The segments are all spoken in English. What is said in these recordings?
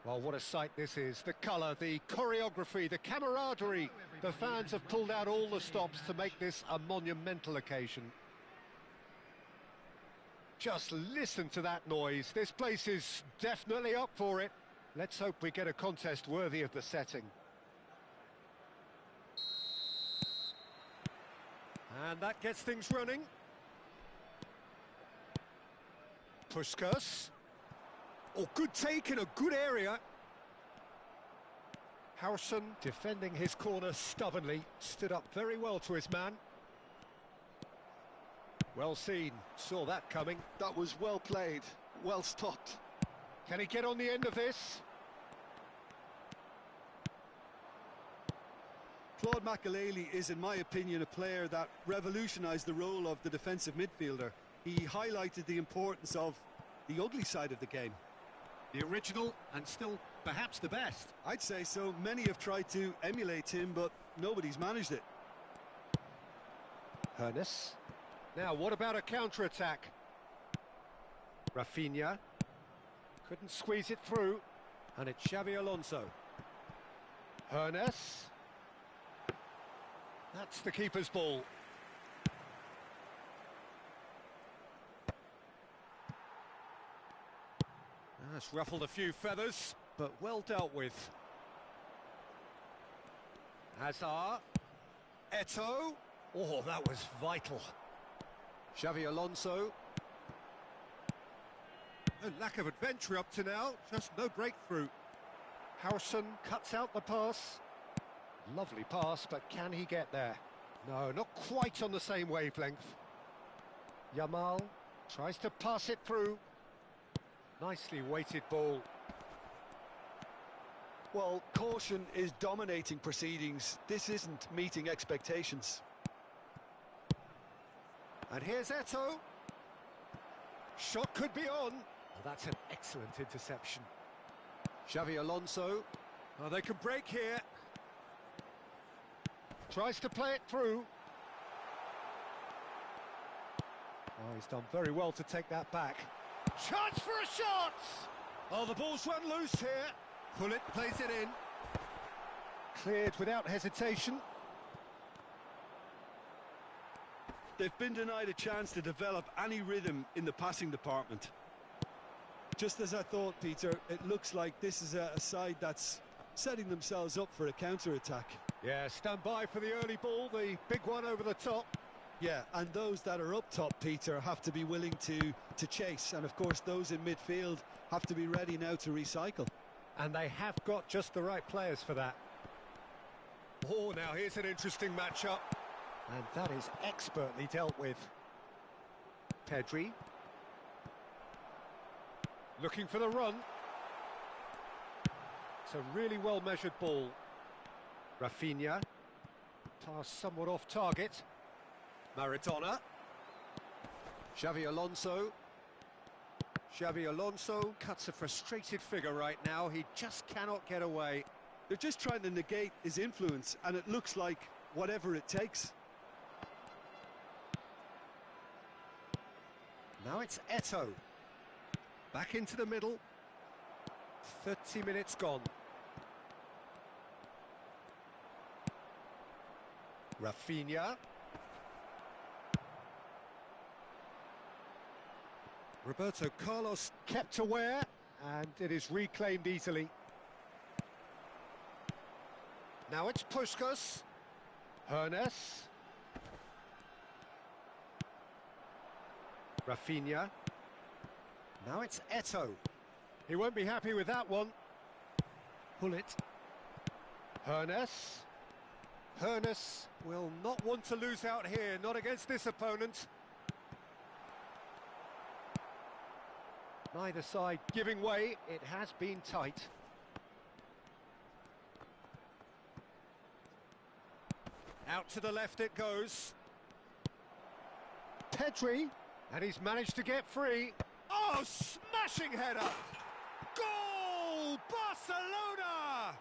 Well, what a sight this is. The colour, the choreography, the camaraderie. The fans have pulled out all the stops to make this a monumental occasion. Just listen to that noise. This place is definitely up for it. Let's hope we get a contest worthy of the setting. And that gets things running. Puskas. Oh, good take in a good area. Howson defending his corner stubbornly. Stood up very well to his man. Well seen. Saw that coming. That was well played. Well stopped. Can he get on the end of this? Claude Makelele is, in my opinion, a player that revolutionised the role of the defensive midfielder. He highlighted the importance of the ugly side of the game. The original and still perhaps the best. I'd say so. Many have tried to emulate him, but nobody's managed it. Hernes. Now, what about a counter-attack? Rafinha. Couldn't squeeze it through. And it's Xavi Alonso. Hernes. That's the keeper's ball. That's ruffled a few feathers, but well dealt with. Hazard. Eto'o. Oh, that was vital. Xavi Alonso. No lack of adventure up to now, just no breakthrough. Howson cuts out the pass. Lovely pass, but can he get there? No, not quite on the same wavelength. Yamal tries to pass it through. Nicely weighted ball. Well, caution is dominating proceedings. This isn't meeting expectations. And here's Eto'o. Shot could be on. Oh, that's an excellent interception. Xavi Alonso. Oh, they can break here. Tries to play it through. Oh, he's done very well to take that back. Chance for a shot! Oh, the ball's run loose here. Pullet plays it in. Cleared without hesitation. They've been denied a chance to develop any rhythm in the passing department. Just as I thought, Peter, it looks like this is a side that's setting themselves up for a counter-attack. Yeah, stand by for the early ball, the big one over the top. Yeah, and those that are up top, Peter, have to be willing to chase. And, of course, those in midfield have to be ready now to recycle. And they have got just the right players for that. Oh, now here's an interesting matchup. And that is expertly dealt with. Pedri. Looking for the run. It's a really well-measured ball. Rafinha. Pass somewhat off target. Maradona. Xavi Alonso. Xavi Alonso cuts a frustrated figure right now. He just cannot get away. They're just trying to negate his influence, and it looks like whatever it takes. Now it's Eto'o. Back into the middle. 30 minutes gone. Rafinha. Roberto Carlos kept aware, and it is reclaimed easily. Now it's Puskas. Hernes. Rafinha. Now it's Eto'o. He won't be happy with that one. Pull it. Hernes. Hernes will not want to lose out here, not against this opponent. Neither side giving way, it has been tight. Out to the left it goes. Pedri, and he's managed to get free. Oh, smashing header! Goal! Barcelona!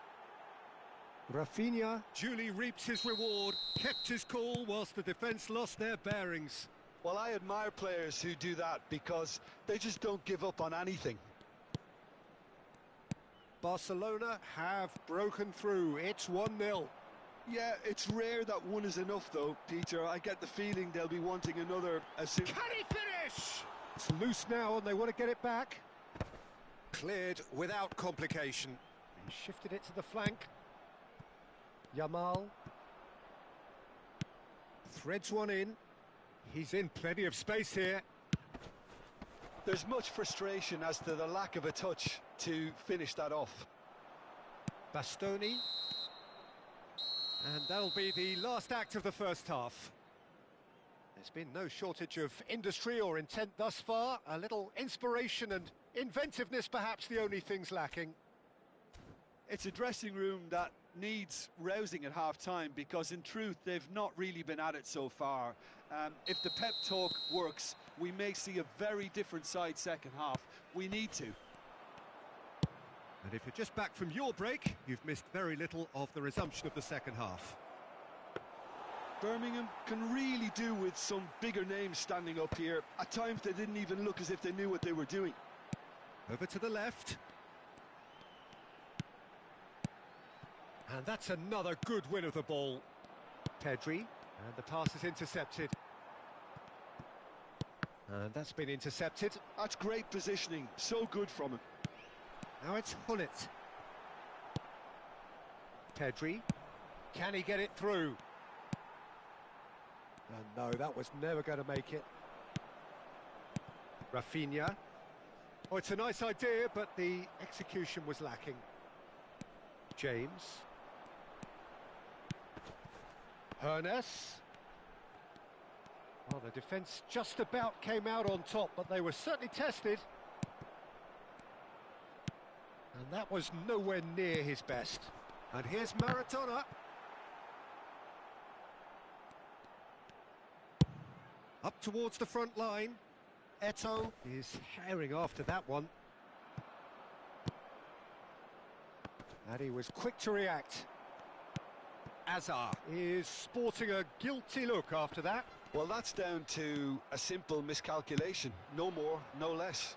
Rafinha duly reaps his reward, kept his cool whilst the defence lost their bearings. Well, I admire players who do that because they just don't give up on anything. Barcelona have broken through. It's 1-0. Yeah, it's rare that one is enough, though, Peter. I get the feeling they'll be wanting another as soon... Can he finish? It's loose now, and they want to get it back. Cleared without complication. He shifted it to the flank. Yamal. Threads one in. He's in plenty of space here. There's much frustration as to the lack of a touch to finish that off. Bastoni. And that'll be the last act of the first half. There's been no shortage of industry or intent thus far. A little inspiration and inventiveness, perhaps the only things lacking. It's a dressing room that needs rousing at half-time because, in truth, they've not really been at it so far. If the pep talk works, we may see a very different side second half. We need to. And if you're just back from your break, you've missed very little of the resumption of the second half. Birmingham can really do with some bigger names standing up here. At times they didn't even look as if they knew what they were doing. Over to the left. And that's another good win of the ball. Pedri, and the pass is intercepted. And that's been intercepted. That's great positioning, so good from him. Now it's Hullet. Pedri, can he get it through? And no, that was never going to make it. Rafinha. Oh, it's a nice idea, but the execution was lacking. James. Hernes. Well, the defence just about came out on top, but they were certainly tested. And that was nowhere near his best. And here's Maradona. Up towards the front line. Eto'o is herring after that one. And he was quick to react. Azar is sporting a guilty look after that. Well, that's down to a simple miscalculation. No more, no less.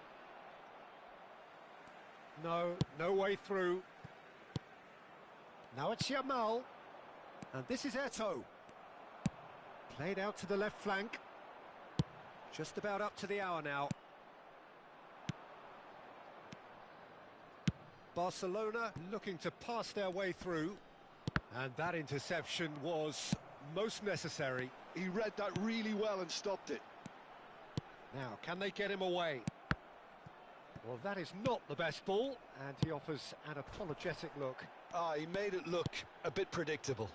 No way through. Now it's Yamal. And this is Eto'o. Played out to the left flank. Just about up to the hour now. Barcelona looking to pass their way through. And that interception was most necessary. He read that really well and stopped it. Now, can they get him away? Well, that is not the best ball, and he offers an apologetic look. He made it look a bit predictable.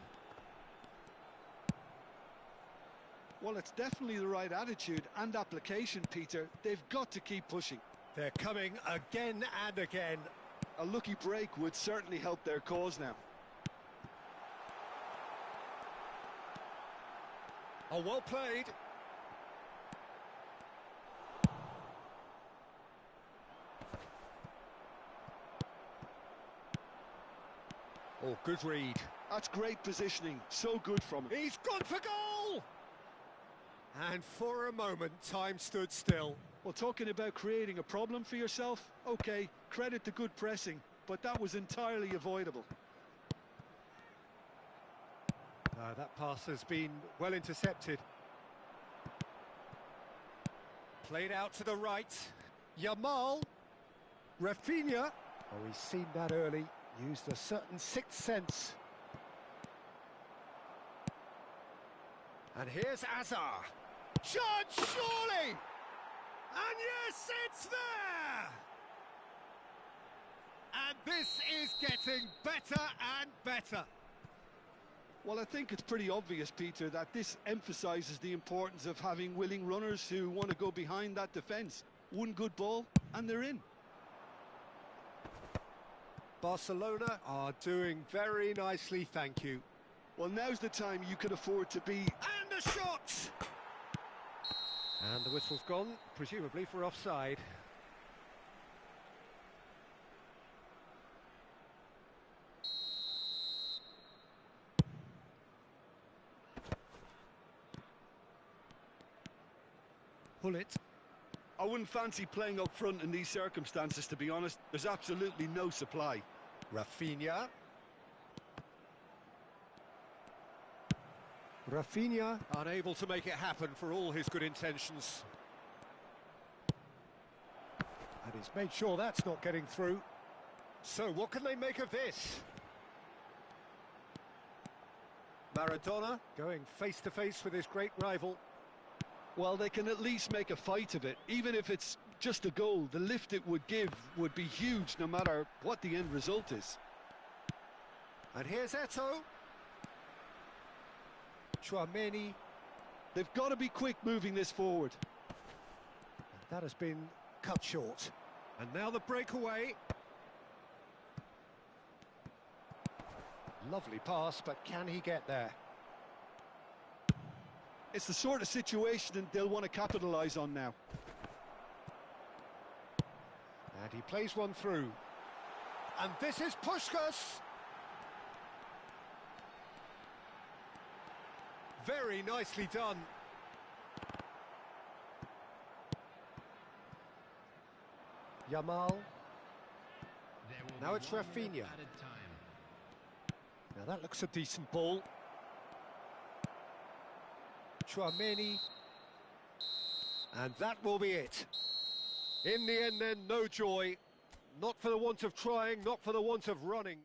Well, it's definitely the right attitude and application, Peter. They've got to keep pushing. They're coming again and again. A lucky break would certainly help their cause now. Oh, well played. Oh, good read. That's great positioning. So good from him. He's gone for goal! And for a moment, time stood still. Well, talking about creating a problem for yourself, OK, credit to good pressing, but that was entirely avoidable. That pass has been well intercepted. Played out to the right. Yamal. Rafinha. Oh, he's seen that early. Used a certain sixth sense. And here's Azar. Chance, surely! And yes, it's there! And this is getting better and better. Well, I think it's pretty obvious, Peter, that this emphasises the importance of having willing runners who want to go behind that defence. One good ball, and they're in. Barcelona are doing very nicely, thank you. Well, now's the time you can afford to be... And a shot! And the whistle's gone, presumably for offside. Hullet. I wouldn't fancy playing up front in these circumstances, to be honest. There's absolutely no supply. Rafinha. Rafinha unable to make it happen for all his good intentions. And he's made sure that's not getting through. So what can they make of this? Maradona going face to face with his great rival. Well, they can at least make a fight of it. Even if it's just a goal, the lift it would give would be huge no matter what the end result is. And here's Eto'o. Chouameni. They've got to be quick moving this forward. And that has been cut short. And now the breakaway. Lovely pass, but can he get there? It's the sort of situation they'll want to capitalise on now. And he plays one through. And this is Puskás. Very nicely done. Yamal. Now it's Rafinha. Now that looks a decent ball. Chouameni. And that will be it. In the end then, no joy. Not for the want of trying, not for the want of running.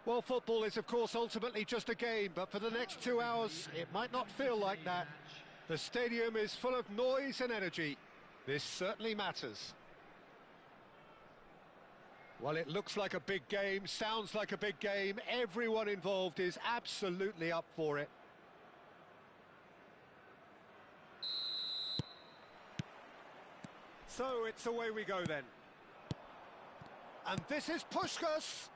Well, football is, of course, ultimately just a game, but for the next 2 hours, it might not feel like that. The stadium is full of noise and energy. This certainly matters. Well, it looks like a big game, sounds like a big game. Everyone involved is absolutely up for it. So it's away we go then. And this is Puskás.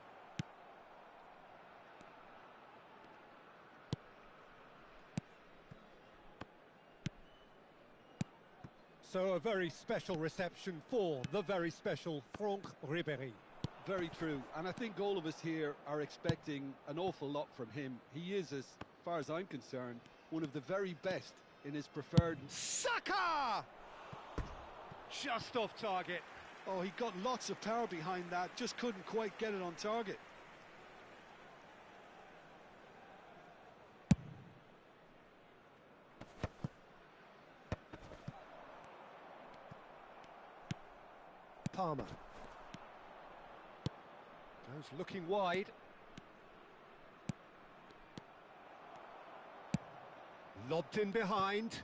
So a very special reception for the very special Franck Ribéry. Very true, and I think all of us here are expecting an awful lot from him. He is, as far as I'm concerned, one of the very best in his preferred... Saka! Just off target. Oh, he got lots of power behind that, just couldn't quite get it on target. Palmer. Goes looking wide. Lobbed in behind.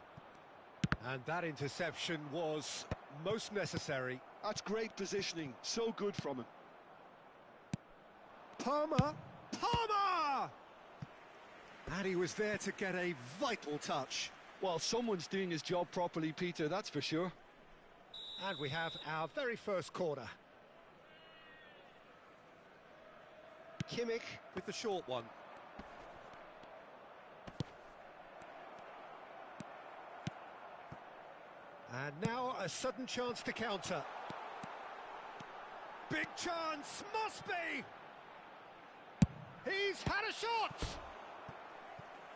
And that interception was most necessary. That's great positioning, so good from him. Palmer! Palmer! And he was there to get a vital touch. Well, someone's doing his job properly, Peter, that's for sure. And we have our very first corner. Kimmich with the short one. And now a sudden chance to counter. Big chance, must be! He's had a shot!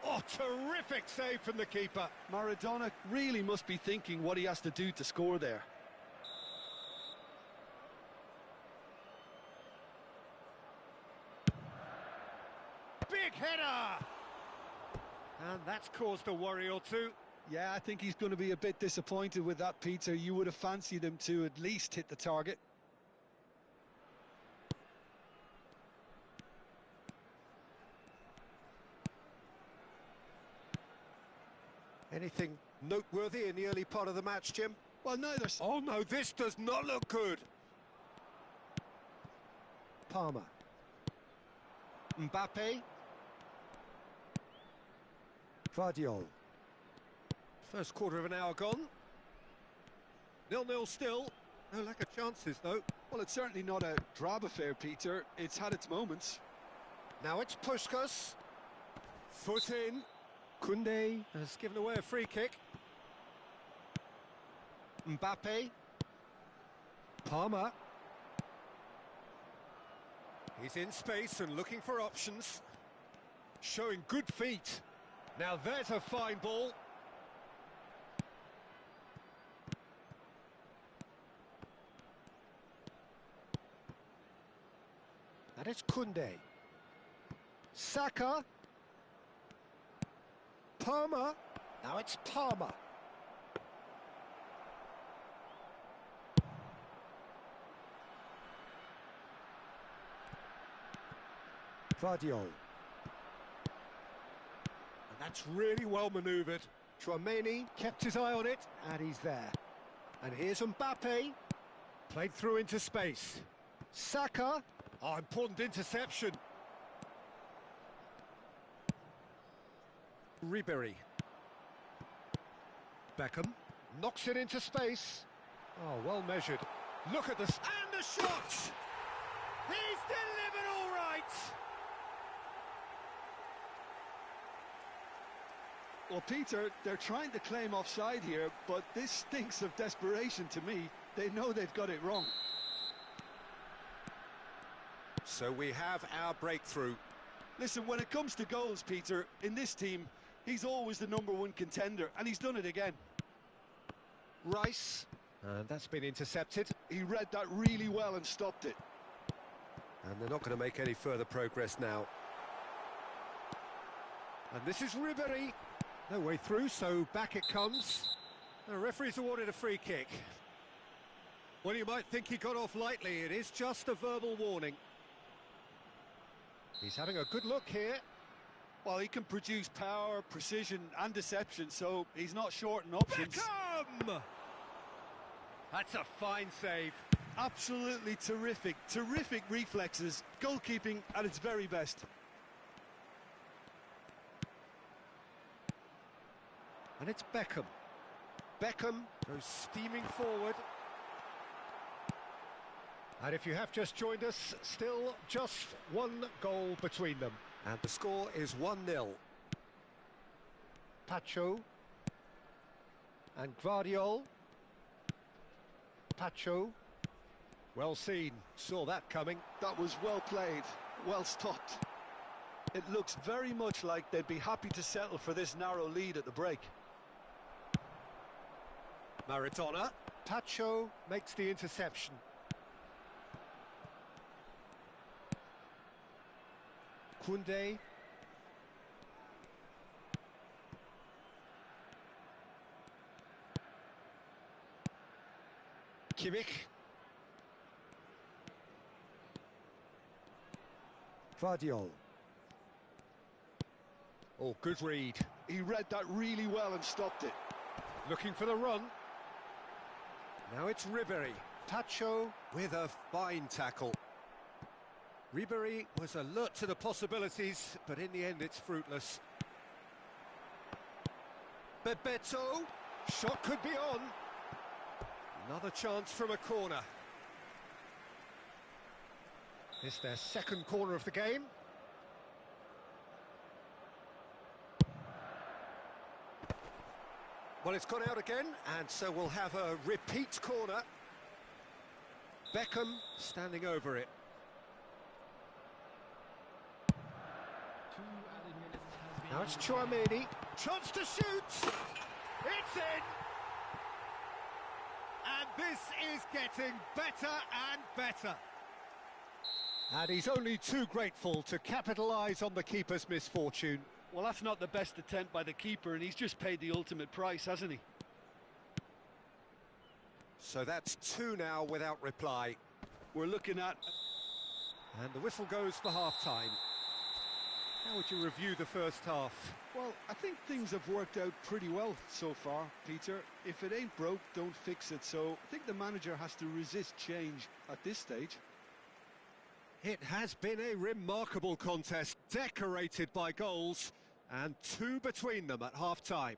Oh, terrific save from the keeper. Maradona really must be thinking what he has to do to score there. Big header! And that's caused a worry or two. Yeah, I think he's going to be a bit disappointed with that, Peter. You would have fancied him to at least hit the target. Anything noteworthy in the early part of the match, Jim? Well, neither... Oh no, this does not look good. Palmer. Mbappe. Vardiol. First quarter of an hour gone. 0-0 still. No lack of chances, though. Well, it's certainly not a drab affair, Peter. It's had its moments. Now it's Puskás. Foot in. Koundé has given away a free kick. Mbappe. Palmer. He's in space and looking for options. Showing good feet. Now there's a fine ball. And it's Koundé. Saka. Palmer. Now it's Palmer. Vardiol. And that's really well manoeuvred. Tchouaméni kept his eye on it, and he's there. And here's Mbappe. Played through into space. Saka. Oh, important interception. Ribéry. Beckham knocks it into space. Oh, well measured. Look at this. And the shot! He's delivered all right! Well, Peter, they're trying to claim offside here, but this stinks of desperation to me. They know they've got it wrong. So we have our breakthrough. Listen, when it comes to goals, Peter, in this team, he's always the #1 contender, and he's done it again. Rice, and that's been intercepted. He read that really well and stopped it. And they're not going to make any further progress now. And this is Ribéry. No way through, so back it comes. The referee's awarded a free kick. Well, you might think he got off lightly. It is just a verbal warning. He's having a good look here. Well, he can produce power, precision and deception, so he's not short in options. Beckham! That's a fine save. Absolutely terrific, terrific reflexes. Goalkeeping at its very best. And it's Beckham. Beckham goes steaming forward. And if you have just joined us, still just one goal between them. And the score is 1-0. Pacho. And Guardiol. Pacho. Well seen, saw that coming. That was well played, well stopped. It looks very much like they'd be happy to settle for this narrow lead at the break. Maradona. Pacho makes the interception. Koundé. Kimmich. Guardiol. Oh, good read. He read that really well and stopped it. Looking for the run. Now it's Ribéry. Pacho with a fine tackle. Ribéry was alert to the possibilities, but in the end it's fruitless. Bebeto. Shot could be on. Another chance from a corner. It's their second corner of the game. Well, it's gone out again, and so we'll have a repeat corner. Beckham standing over it. Now it's Chouameni. Chance to shoot! It's in! And this is getting better and better. And he's only too grateful to capitalise on the keeper's misfortune. Well, that's not the best attempt by the keeper, and he's just paid the ultimate price, hasn't he? So that's 2 now without reply. We're looking at... And the whistle goes for half-time. How would you review the first half? Well, I think things have worked out pretty well so far, Peter. If it ain't broke, don't fix it. So I think the manager has to resist change at this stage. It has been a remarkable contest, decorated by goals, and 2 between them at half-time.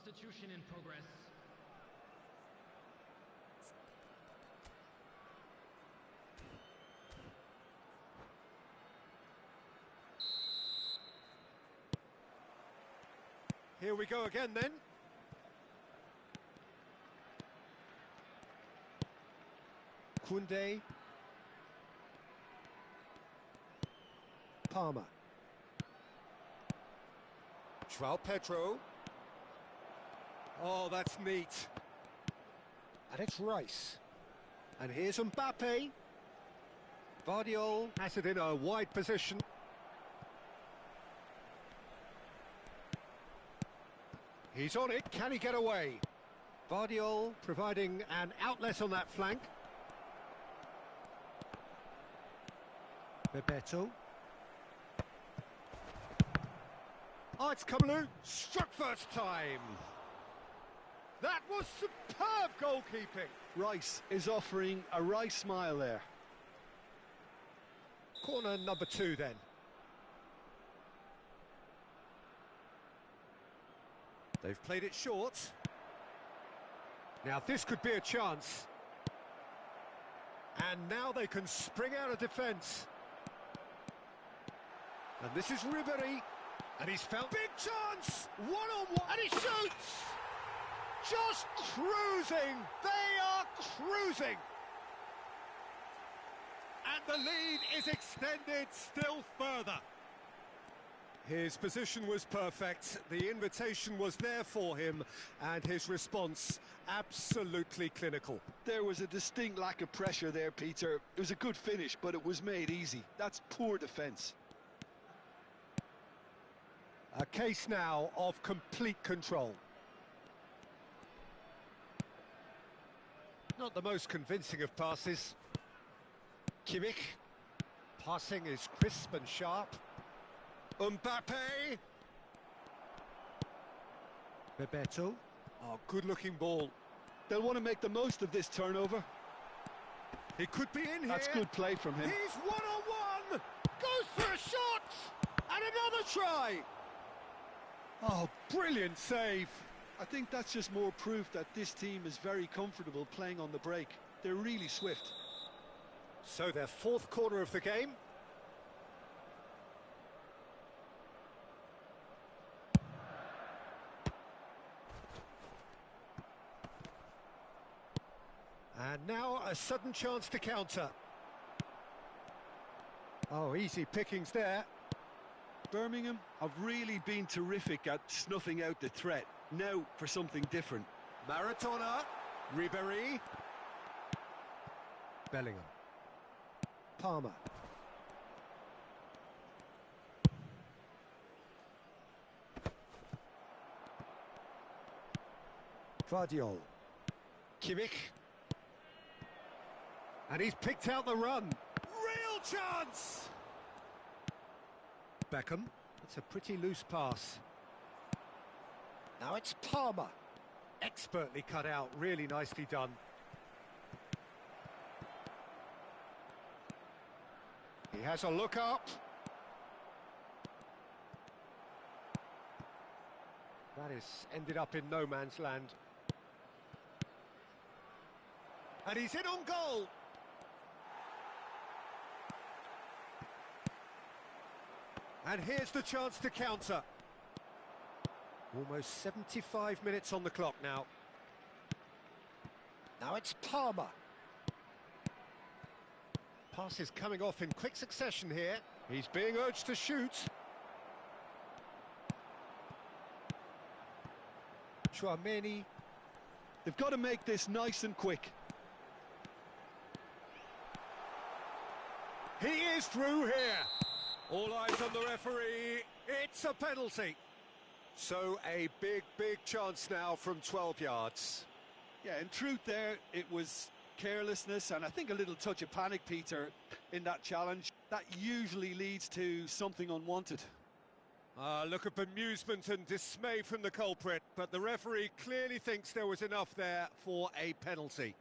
Substitution in progress. Here we go again then. Koundé. Palmer. João Pedro. Oh, that's neat. And it's Rice. And here's Mbappe. Guardiol has it in a wide position. He's on it. Can he get away? Guardiol providing an outlet on that flank. Bebeto. Oh, it's Kamlu. Struck first time. That was superb goalkeeping. Rice is offering a Rice smile there. Corner number 2 then. They've played it short. Now this could be a chance. And now they can spring out of defence. And this is Ribery. And he's found big chance! One-on-one, and he shoots! Just cruising! They are cruising! And the lead is extended still further. His position was perfect, the invitation was there for him, and his response absolutely clinical. There was a distinct lack of pressure there, Peter. It was a good finish, but it was made easy. That's poor defence. A case now of complete control. Not the most convincing of passes. Kimmich. Passing is crisp and sharp. Mbappe. Bebeto. Oh, good-looking ball. They'll want to make the most of this turnover. He could be in here. That's good play from him. He's one-on-one. Goes for a shot. And another try. Oh, brilliant save. I think that's just more proof that this team is very comfortable playing on the break. They're really swift. So their fourth quarter of the game. And now a sudden chance to counter. Oh, easy pickings there. Birmingham have really been terrific at snuffing out the threat. Now for something different. Maradona, Ribery, Bellingham, Palmer. Guardiol, Kimmich. And he's picked out the run. Real chance! Beckham. It's a pretty loose pass. Now it's Palmer. Expertly cut out, really nicely done. He has a look up. That is ended up in no man's land. And he's in on goal. And here's the chance to counter. Almost 75 minutes on the clock now. Now it's Palmer. Pass is coming off in quick succession here. He's being urged to shoot. Chouameni. They've got to make this nice and quick. He is through here. All eyes on the referee. It's a penalty. So a big chance now from 12 yards. Yeah, in truth there, it was carelessness and I think a little touch of panic, Peter, in that challenge. That usually leads to something unwanted. Look of bemusement and dismay from the culprit, but the referee clearly thinks there was enough there for a penalty.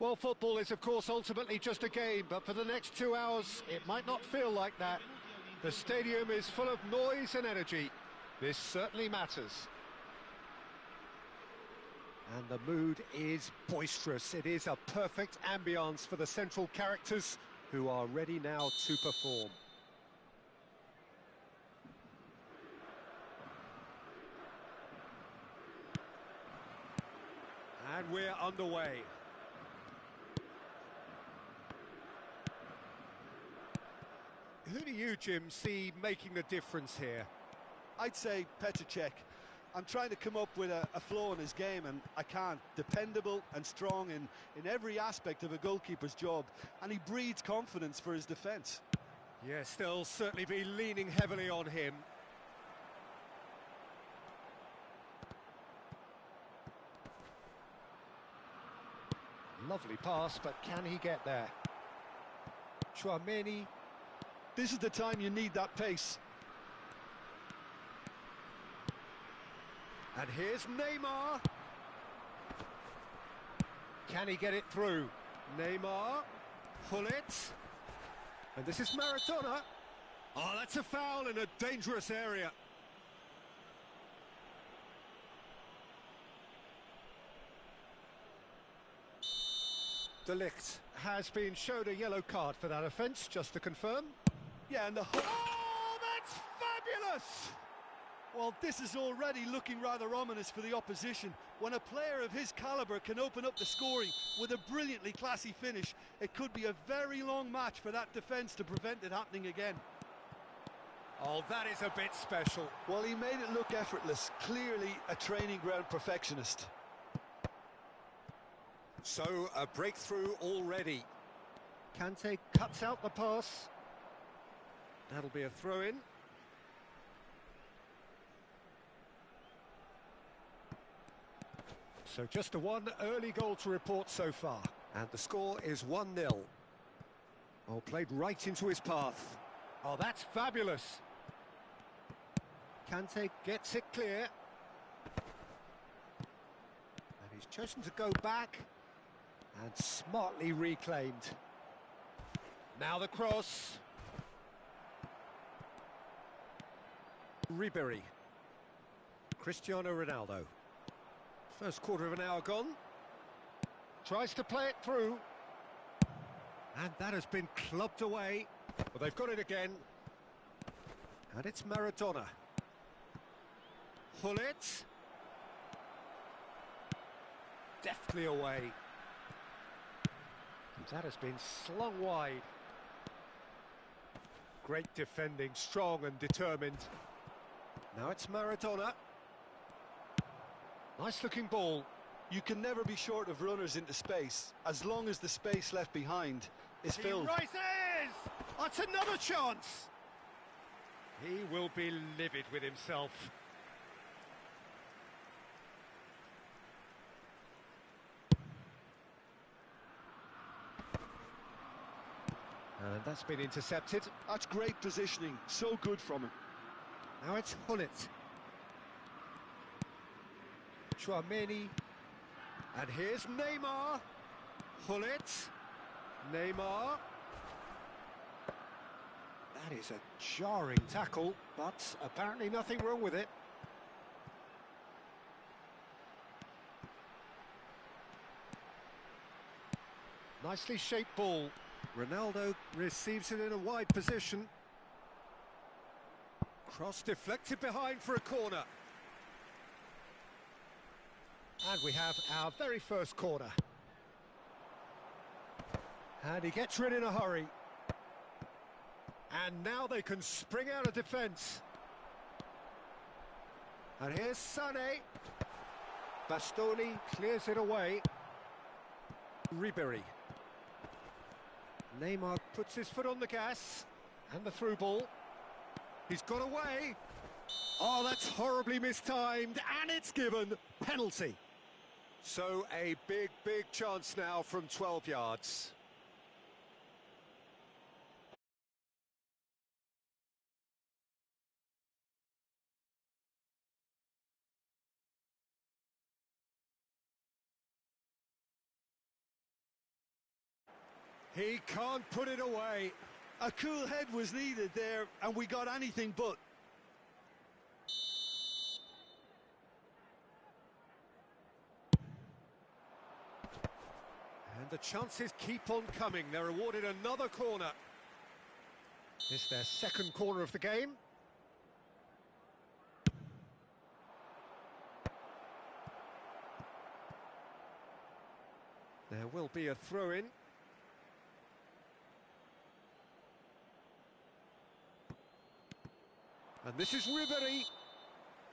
Well, football is, of course, ultimately just a game, but for the next 2 hours, it might not feel like that. The stadium is full of noise and energy. This certainly matters. And the mood is boisterous. It is a perfect ambience for the central characters who are ready now to perform. And we're underway. Who do you, Jim, see making the difference here? I'd say Pt2. I'm trying to come up with a flaw in his game, and I can't. Dependable and strong in every aspect of a goalkeeper's job, and he breeds confidence for his defence. Yes, they'll certainly be leaning heavily on him. Lovely pass, but can he get there? Chouameni. This is the time you need that pace. And here's Neymar. Can he get it through? Neymar, pull it. And this is Maradona. Oh, that's a foul in a dangerous area. De Ligt has been showed a yellow card for that offence, just to confirm. Yeah, and the... Oh, that's fabulous! Well, this is already looking rather ominous for the opposition. When a player of his calibre can open up the scoring with a brilliantly classy finish, it could be a very long match for that defence to prevent it happening again. Oh, that is a bit special. Well, he made it look effortless. Clearly a training ground perfectionist. So, a breakthrough already. Kante cuts out the pass. That'll be a throw-in. So just the one early goal to report so far. And the score is 1-0. Oh, played right into his path. Oh, that's fabulous. Kante gets it clear. And he's chosen to go back. And smartly reclaimed. Now the cross. Ribery. Cristiano Ronaldo. First quarter of an hour gone. Tries to play it through. And that has been clubbed away. Well, they've got it again. And it's Maradona. Pull it. Deftly away. And that has been slung wide. Great defending, strong and determined. Now it's Maradona. Nice looking ball. You can never be short of runners into space, as long as the space left behind is filled. He rises! That's another chance! He will be livid with himself. And that's been intercepted. That's great positioning, so good from him. Now it's Hullet. Chouameni. And here's Neymar. Hullet. Neymar. That is a jarring tackle, but apparently nothing wrong with it. Nicely shaped ball. Ronaldo receives it in a wide position. Cross deflected behind for a corner. And we have our very first corner. And he gets rid in a hurry. And now they can spring out of defence. And here's Sané. Bastoni clears it away. Ribery. Neymar puts his foot on the gas. And the through ball. He's got away. Oh, that's horribly mistimed. And it's given. Penalty. So a big, big chance now from 12 yards. He can't put it away. A cool head was needed there, and we got anything but. And the chances keep on coming. They're awarded another corner. It's their second corner of the game. There will be a throw-in. And this is Ribéry.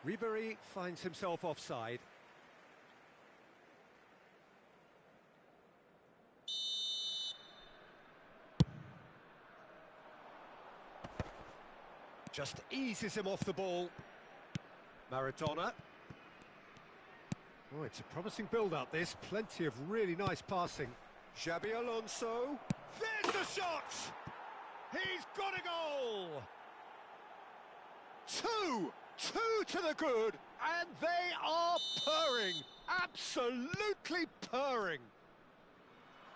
Ribéry finds himself offside. Just eases him off the ball. Maradona. Oh, it's a promising build-up, this. Plenty of really nice passing. Xabi Alonso. There's the shot! He's got a goal! Two to the good, and they are purring. Absolutely purring.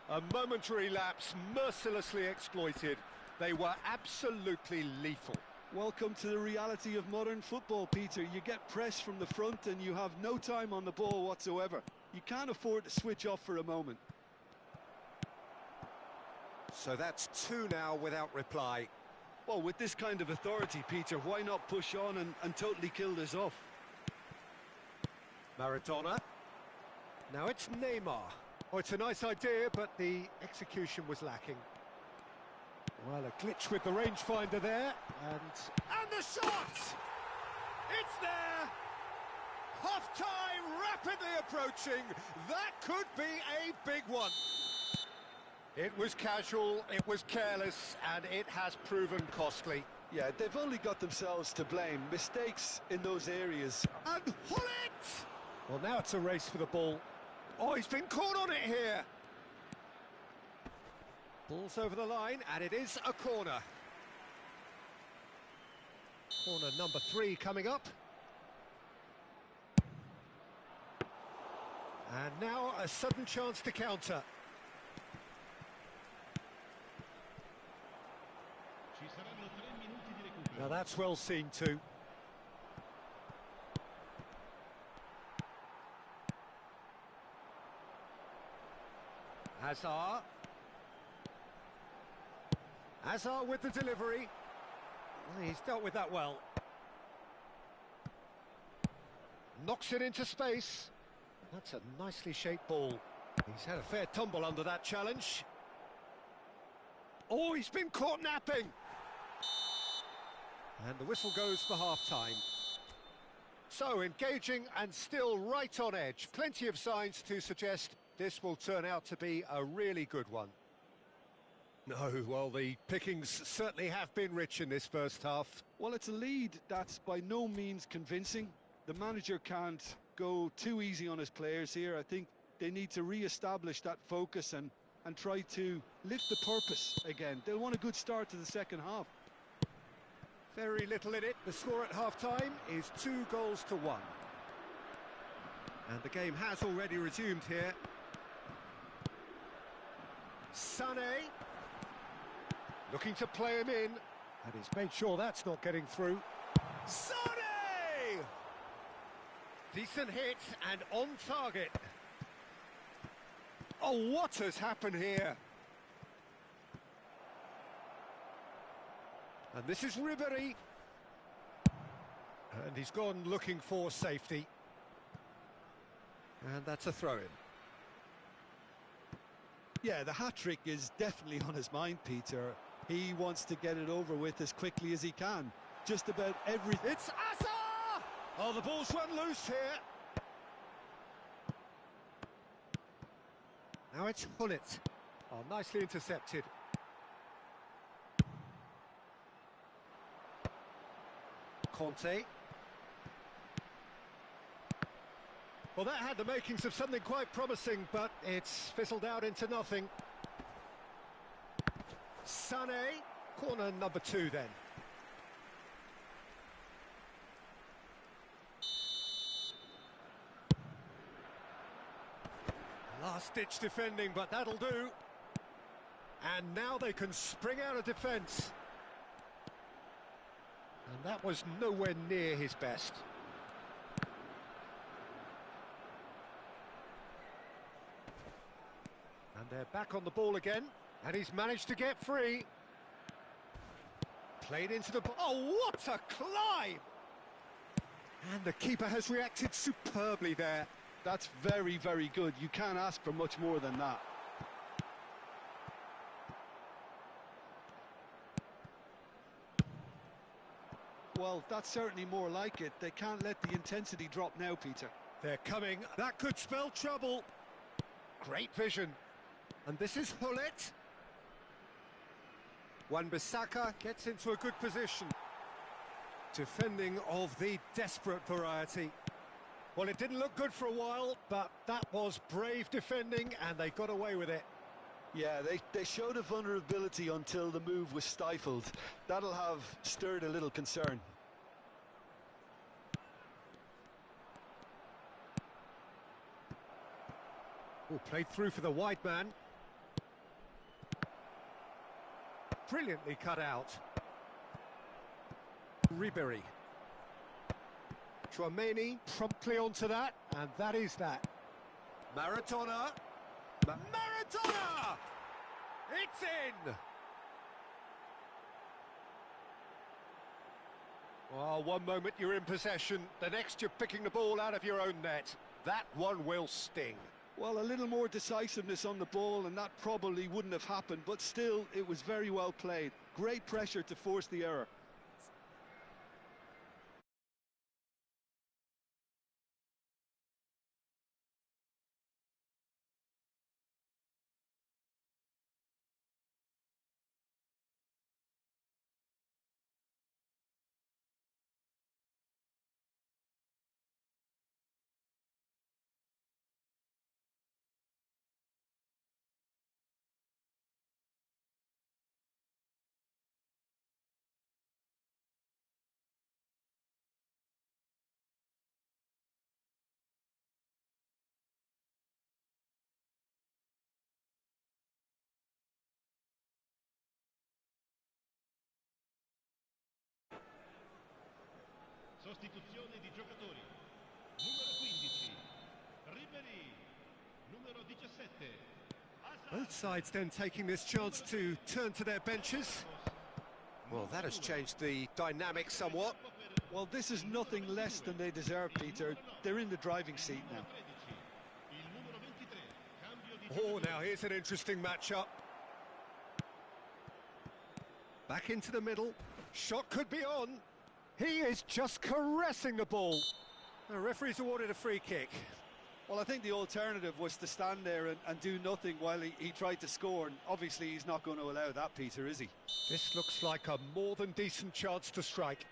A momentary lapse, mercilessly exploited. They were absolutely lethal. Welcome to the reality of modern football, Peter. You get pressed from the front and you have no time on the ball whatsoever. You can't afford to switch off for a moment. So that's two now without reply. Well, with this kind of authority, Peter, why not push on and totally kill this off? Maradona. Now it's Neymar. Oh, it's a nice idea, but the execution was lacking. Well, a glitch with the rangefinder there, and the shot! It's there! Half-time rapidly approaching. That could be a big one. It was casual, it was careless, and it has proven costly. Yeah, they've only got themselves to blame. Mistakes in those areas. And pull it! Well, now it's a race for the ball. Oh, he's been caught on it here. Ball's over the line, and it is a corner. Corner number 3 coming up. And now a sudden chance to counter. Now that's well seen too. Hazard. Hazard with the delivery. He's dealt with that well. Knocks it into space. That's a nicely shaped ball. He's had a fair tumble under that challenge. Oh, he's been caught napping. And the whistle goes for half-time. So, engaging and still right on edge. Plenty of signs to suggest this will turn out to be a really good one. No, well, the pickings certainly have been rich in this first half. Well, it's a lead that's by no means convincing. The manager can't go too easy on his players here. I think they need to re-establish that focus and try to lift the purpose again. They'll want a good start to the second half. Very little in it. The score at half-time is 2-1. And the game has already resumed here. Sané. Looking to play him in. And he's made sure that's not getting through. Sané! Decent hit and on target. Oh, what has happened here? And this is Ribéry. And he's gone looking for safety. And that's a throw-in. Yeah, the hat-trick is definitely on his mind, Peter. He wants to get it over with as quickly as he can. Just about everything. It's Hazard! Oh, the ball's run loose here. Now it's Hullet. Oh, nicely intercepted. Conte. Well, that had the makings of something quite promising, but it's fizzled out into nothing. Sané, corner number 2 then. Last-ditch defending, but that'll do. And now they can spring out of defence. And that was nowhere near his best. And they're back on the ball again. And he's managed to get free. Played into the... Oh, what a climb! And the keeper has reacted superbly there. That's very, very good. You can't ask for much more than that. Well, that's certainly more like it. They can't let the intensity drop now, Peter. They're coming. That could spell trouble. Great vision. And this is Hullet. Wan-Bissaka gets into a good position. Defending of the desperate variety. Well, it didn't look good for a while, but that was brave defending, and they got away with it. Yeah, they showed a vulnerability until the move was stifled. That'll have stirred a little concern. Oh, played through for the wide man. Brilliantly cut out. Ribery. Chouameni promptly onto that, and that is that. Maradona. Maradona! It's in! Well, one moment you're in possession, the next you're picking the ball out of your own net. That one will sting. Well, a little more decisiveness on the ball, and that probably wouldn't have happened, but still, it was very well played. Great pressure to force the error. Sostituzione di giocatori. Numero 15, Ribery. Numero 17. Both sides then taking this chance to turn to their benches. Well, that has changed the dynamic somewhat. Well, this is nothing less than they deserve, Peter. They're in the driving seat now. Oh, now here's an interesting matchup. Back into the middle. Shot could be on. He is just caressing the ball. The referee's awarded a free kick. Well, I think the alternative was to stand there and do nothing while he tried to score. And obviously, he's not going to allow that, Peter, is he? This looks like a more than decent chance to strike.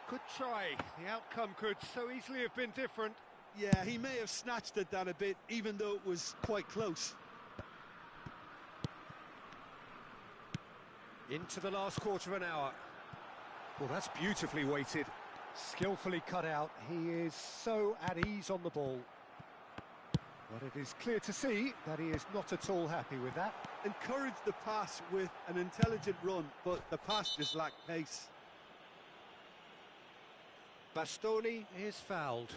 Good try. The outcome could so easily have been different. Yeah, he may have snatched at that a bit, even though it was quite close. Into the last quarter of an hour. Well, that's beautifully weighted. Skillfully cut out. He is so at ease on the ball. But it is clear to see that he is not at all happy with that. Encouraged the pass with an intelligent run, but the pass just lacked pace. Bastoni is fouled.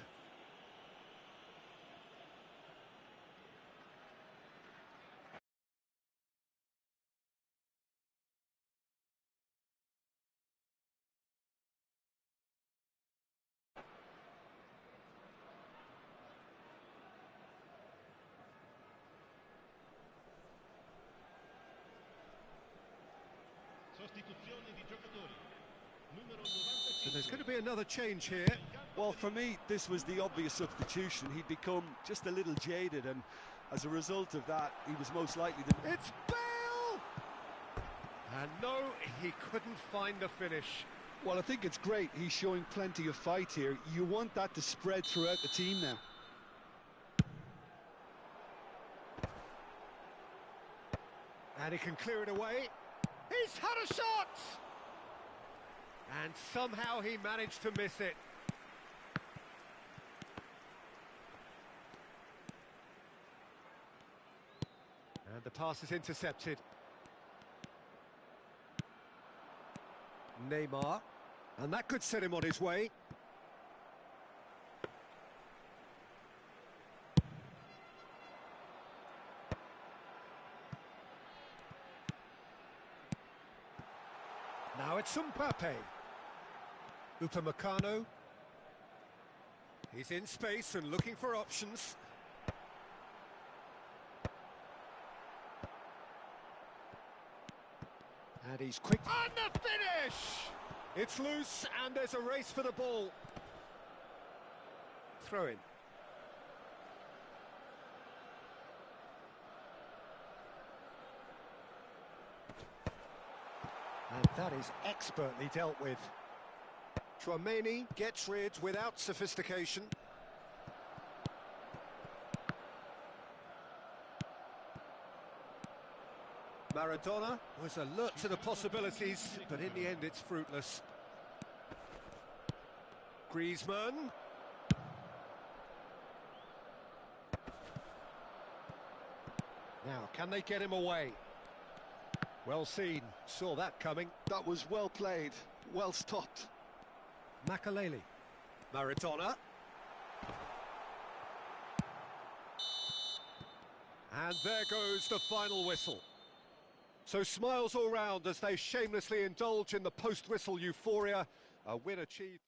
Sostituzione di giocatori. Numero 95. So there's going to be another change here. Well, for me, this was the obvious substitution. He'd become just a little jaded, and as a result of that, he was most likely to... It's Bale! And no, he couldn't find the finish. Well, I think it's great. He's showing plenty of fight here. You want that to spread throughout the team now. And he can clear it away. He's had a shot! And somehow he managed to miss it. pass is intercepted. Neymar, and that could set him on his way. Now it's Mbappe. Upamecano. He's in space and looking for options. And he's quick. On the finish! It's loose and there's a race for the ball. Throw in. And that is expertly dealt with. Chouameni gets rid without sophistication. Maradona was alert to the possibilities, but in the end it's fruitless. Griezmann. Now, can they get him away? Well seen, saw that coming. That was well played, well stopped. Makaleli. Maradona. And there goes the final whistle. So smiles all round as they shamelessly indulge in the post-whistle euphoria. A win achieved.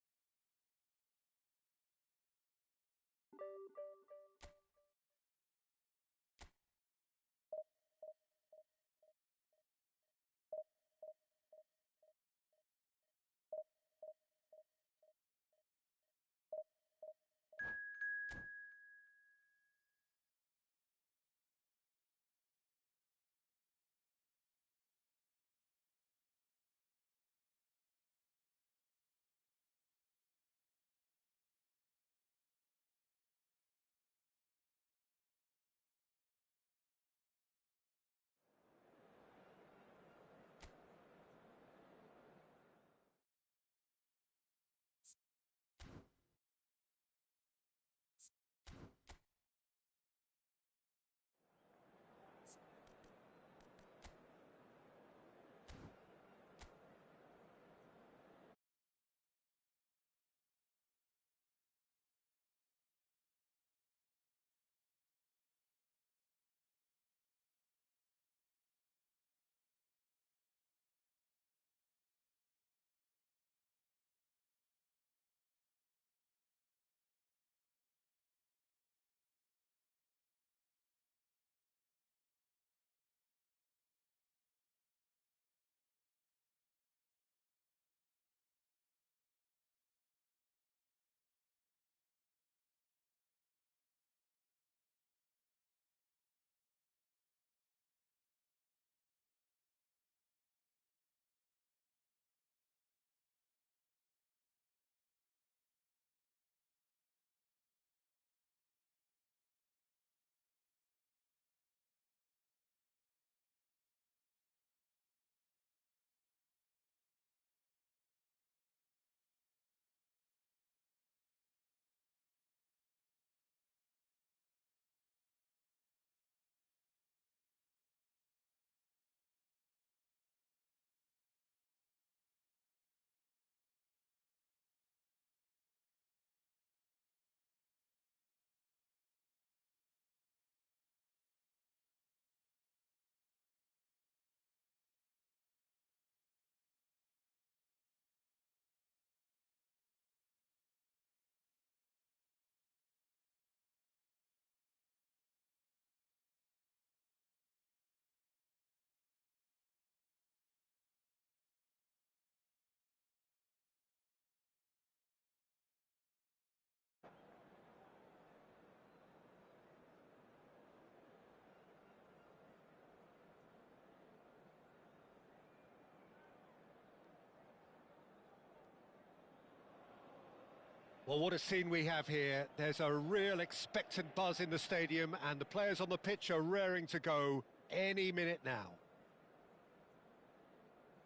Well, what a scene we have here. There's a real expectant buzz in the stadium and the players on the pitch are raring to go any minute now.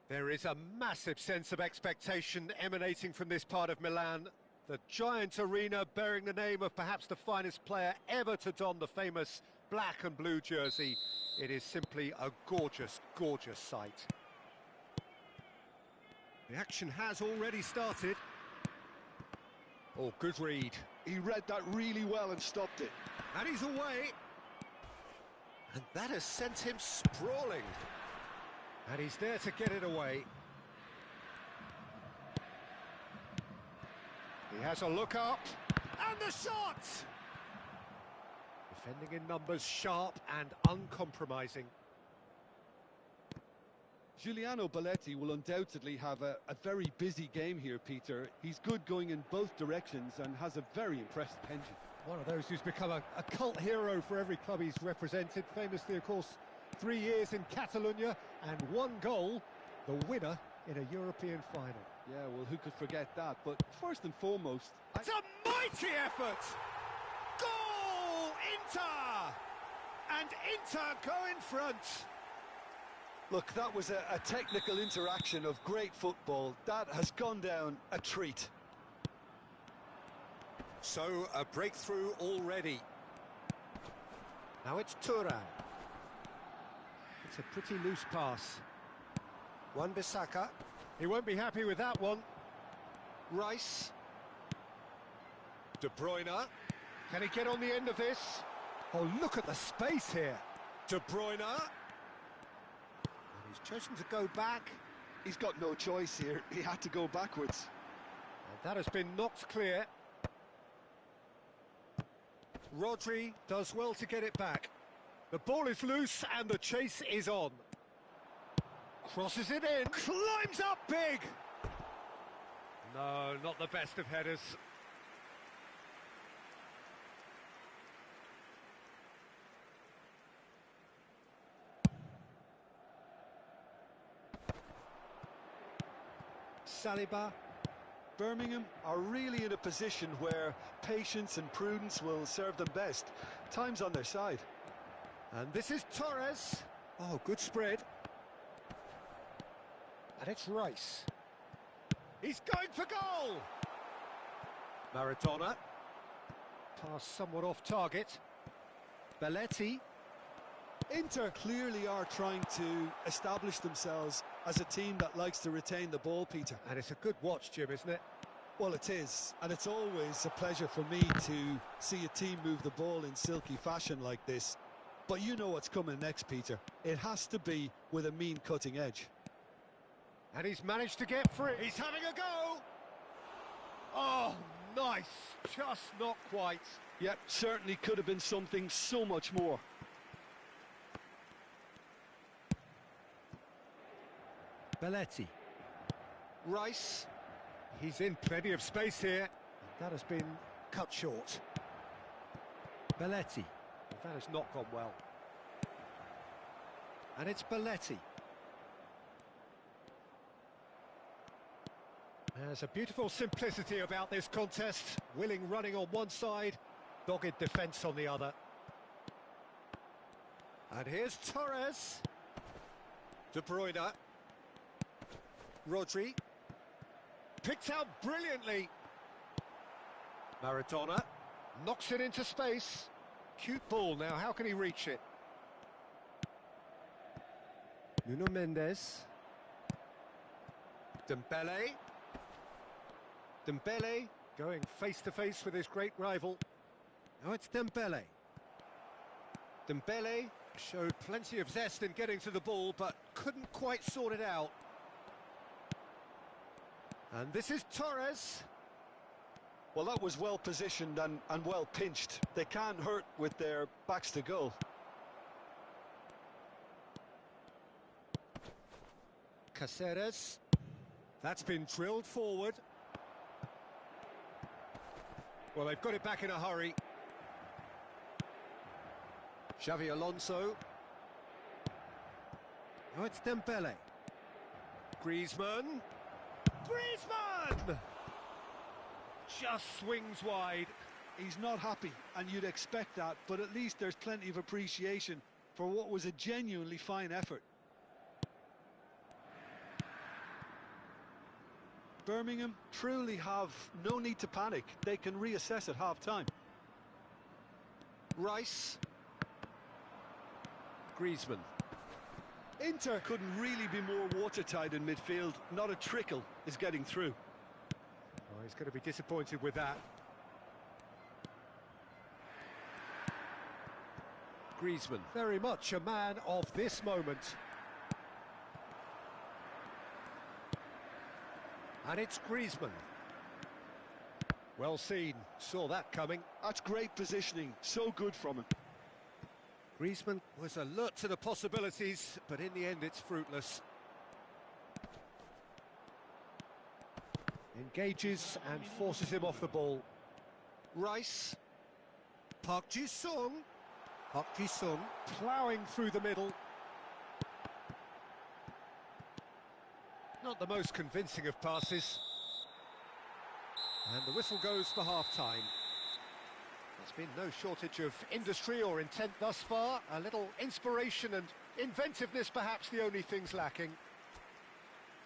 There is a massive sense of expectation emanating from this part of Milan. The giant arena bearing the name of perhaps the finest player ever to don the famous black and blue jersey It is simply a gorgeous, gorgeous sight. The action has already started. Oh, good read. He read that really well and stopped it. And he's away. And that has sent him sprawling. And he's there to get it away. He has a look up. And the shot! Defending in numbers, sharp and uncompromising. Giuliano Belletti will undoubtedly have a very busy game here, Peter. He's good going in both directions and has a very impressive engine. One of those who's become a cult hero for every club he's represented. Famously, of course, 3 years in Catalonia and 1 goal, the winner in a European final. Yeah, well, who could forget that? But first and foremost... It's a mighty effort! Goal! Inter! And Inter go in front. Look, that was a technical interaction of great football. That has gone down a treat. So, a breakthrough already. Now it's Turan. It's a pretty loose pass. Wan-Bissaka. He won't be happy with that one. Rice. De Bruyne. Can he get on the end of this? Oh, look at the space here. De Bruyne. And he's chosen to go back. He's got no choice here. He had to go backwards. And that has been knocked clear. Rodri does well to get it back. The ball is loose and the chase is on. Crosses it in, climbs up big! No, not the best of headers. Saliba. Birmingham are really in a position where patience and prudence will serve them best. Time's on their side. And this is Torres. Oh, good spread. And it's Rice. He's going for goal! Maradona. Pass somewhat off target. Belletti. Inter clearly are trying to establish themselves as a team that likes to retain the ball, Peter. And it's a good watch, Jim, isn't it? Well, it is. And it's always a pleasure for me to see a team move the ball in silky fashion like this. But you know what's coming next, Peter. It has to be with a mean cutting edge. And he's managed to get free. He's having a go! Oh, nice. Just not quite. Yep, certainly could have been something so much more. Belletti. Rice. He's in plenty of space here. That has been cut short. Belletti. That has not gone well. And it's Belletti. There's a beautiful simplicity about this contest. Willing running on one side, dogged defence on the other. And here's Torres. De Bruyne. Rodri. Picked out brilliantly. Maradona. Knocks it into space. Cute ball now, how can he reach it? Nuno Mendes. Dembele. Dembele going face-to-face with his great rival. Now it's Dembele. Dembele showed plenty of zest in getting to the ball, but couldn't quite sort it out. And this is Torres. Well, that was well positioned and well pinched. They can't hurt with their backs to goal. Caceres. That's been drilled forward. Well, they've got it back in a hurry. Xavi Alonso. Now it's Dembele. Griezmann. Griezmann! Just swings wide. He's not happy, and you'd expect that, but at least there's plenty of appreciation for what was a genuinely fine effort. Birmingham truly have no need to panic. They can reassess at half-time. Rice. Griezmann. Inter couldn't really be more watertight in midfield. Not a trickle is getting through. Oh, he's going to be disappointed with that. Griezmann, very much a man of this moment. And it's Griezmann. Well seen, saw that coming. That's great positioning, so good from him. Griezmann was alert to the possibilities, but in the end it's fruitless. Engages and forces him off the ball. Rice. Park Ji-sung. Park Ji-sung ploughing through the middle. Not the most convincing of passes. And the whistle goes for half-time. There's been no shortage of industry or intent thus far. A little inspiration and inventiveness, perhaps the only things lacking.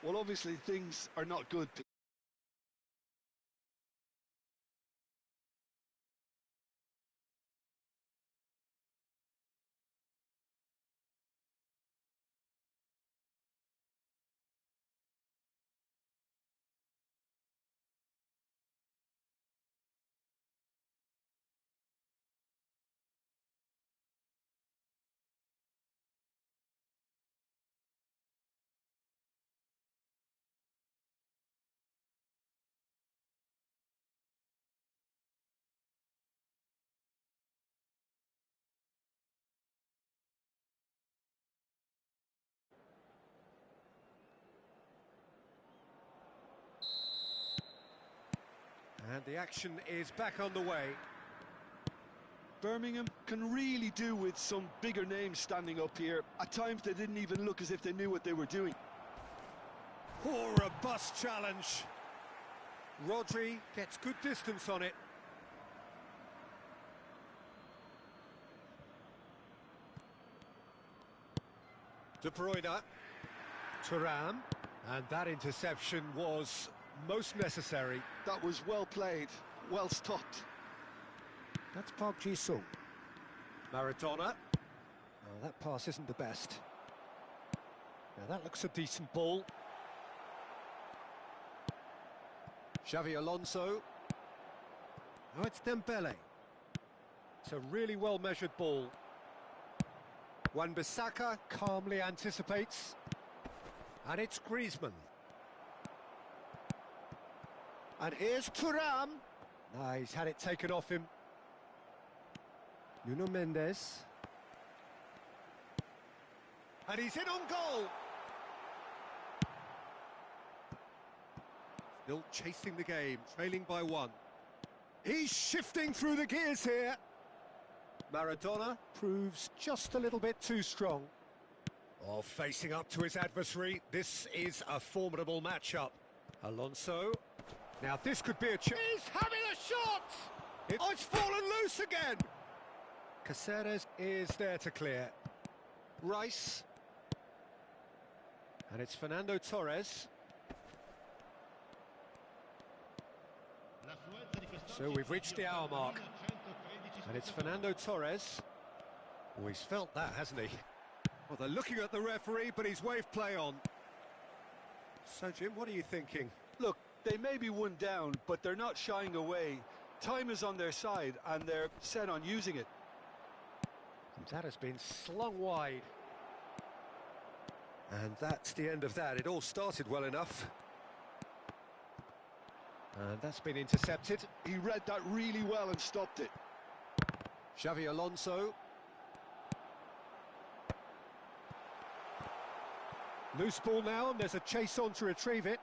Well, obviously things are not good. And the action is back on the way. Birmingham can really do with some bigger names standing up here. At times they didn't even look as if they knew what they were doing. Poor robust challenge. Rodri gets good distance on it. De Bruyne. Thuram. And that interception was most necessary. That was well played, well stopped. That's Park Ji-sung. Maradona. Oh, that pass isn't the best. Now that looks a decent ball. Xavi Alonso. Oh, it's Dembele. It's a really well-measured ball. Wan-Bissaka calmly anticipates. And it's Griezmann. And here's Thuram. Ah, he's had it taken off him. Nuno Mendes. And he's in on goal. Still chasing the game, trailing by one. He's shifting through the gears here. Maradona proves just a little bit too strong. Oh, facing up to his adversary. This is a formidable matchup. Alonso. Now this could be a chance. He's having a shot! Oh, it's fallen loose again! Caceres is there to clear. Rice. And it's Fernando Torres. So we've reached the hour mark. And it's Fernando Torres. Oh, he's felt that, hasn't he? Well, they're looking at the referee, but he's waved play on. So, Jim, what are you thinking? Look, they may be one down, but they're not shying away. Time is on their side, and they're set on using it. And that has been slung wide. And that's the end of that. It all started well enough. And that's been intercepted. He read that really well and stopped it. Xavi Alonso. Loose ball now, and there's a chase on to retrieve it.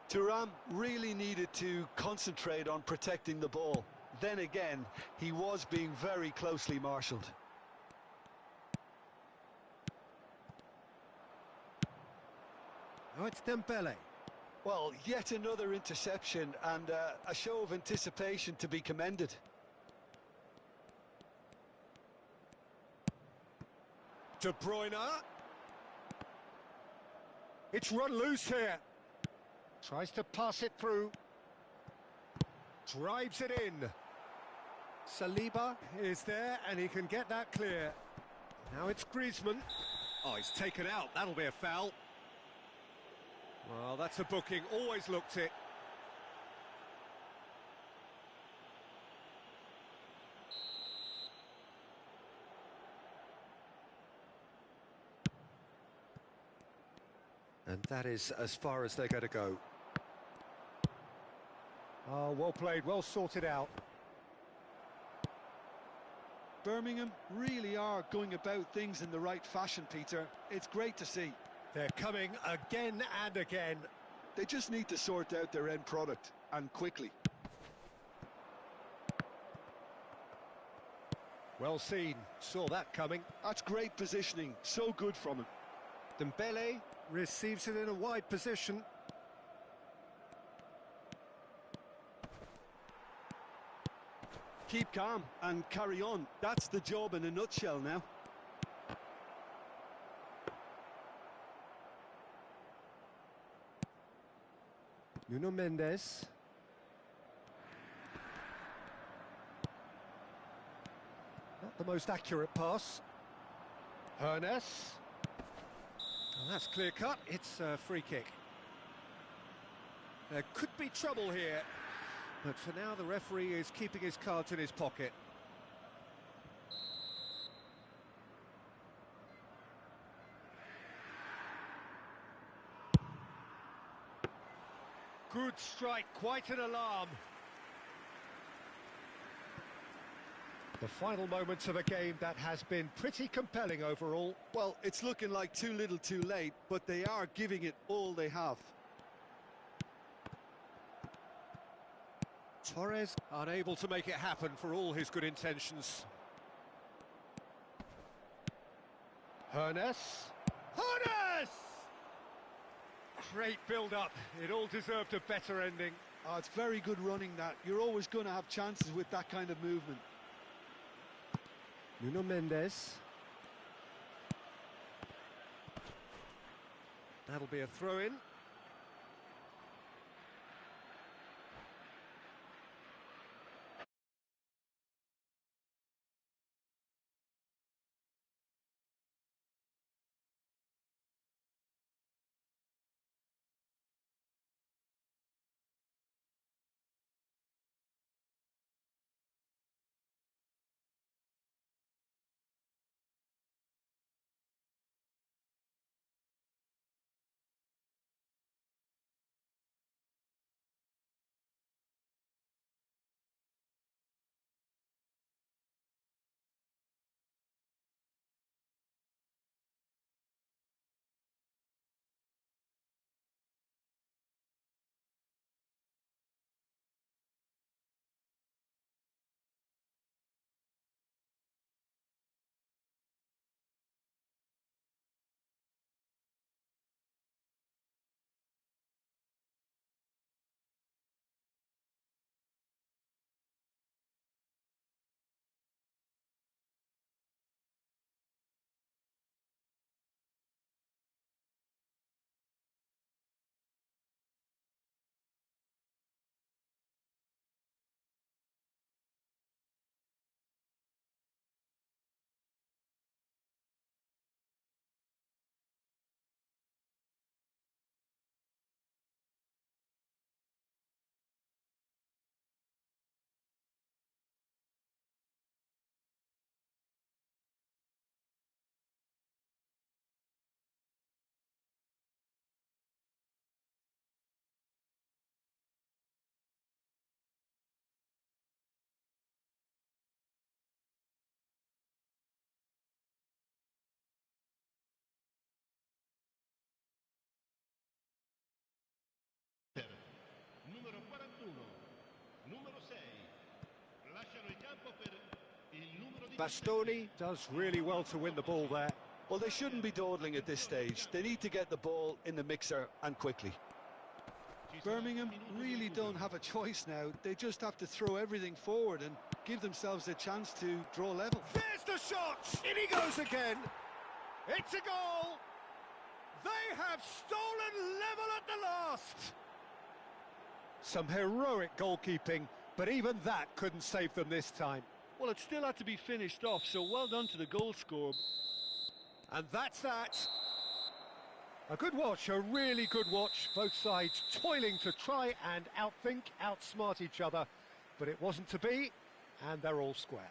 Thuram really needed to concentrate on protecting the ball. Then again, he was being very closely marshalled. Oh, it's Dembele. Well, yet another interception and a show of anticipation to be commended. De Bruyne. It's run loose here. Tries to pass it through. Drives it in. Saliba is there and he can get that clear. Now it's Griezmann. Oh, he's taken out. That'll be a foul. Well, that's a booking. Always looked it. And that is as far as they're going to go. Oh, well played, well sorted out. Birmingham really are going about things in the right fashion, Peter. It's great to see. They're coming again and again. They just need to sort out their end product, and quickly. Well seen, saw that coming. That's great positioning, so good from him. Dembele receives it in a wide position. Keep calm and carry on. That's the job in a nutshell now. Nuno Mendes. Not the most accurate pass. Hernes. Well, that's clear cut. It's a free kick. There could be trouble here, but for now the referee is keeping his cards in his pocket. Good strike, quite an alarm. The final moments of a game that has been pretty compelling overall. Well, it's looking like too little too late, but they are giving it all they have. Torres unable to make it happen for all his good intentions. Hernes. Hernes! Great build-up. It all deserved a better ending. Oh, it's very good running that. You're always going to have chances with that kind of movement. Nuno Mendes. That'll be a throw-in. Numero 41, numero 6, lasciano il campo per il numero 17. Bastoni does really well to win the ball there. Well, they shouldn't be dawdling at this stage. They need to get the ball in the mixer and quickly. Birmingham really don't have a choice now. They just have to throw everything forward and give themselves a chance to draw level. There's the shot! In he goes again! It's a goal! They have stolen level at the last! Some heroic goalkeeping, but even that couldn't save them this time. Well, it still had to be finished off, so well done to the goal scorer. And that's that. A good watch, a really good watch. Both sides toiling to try and outthink, outsmart each other. But it wasn't to be, and they're all square.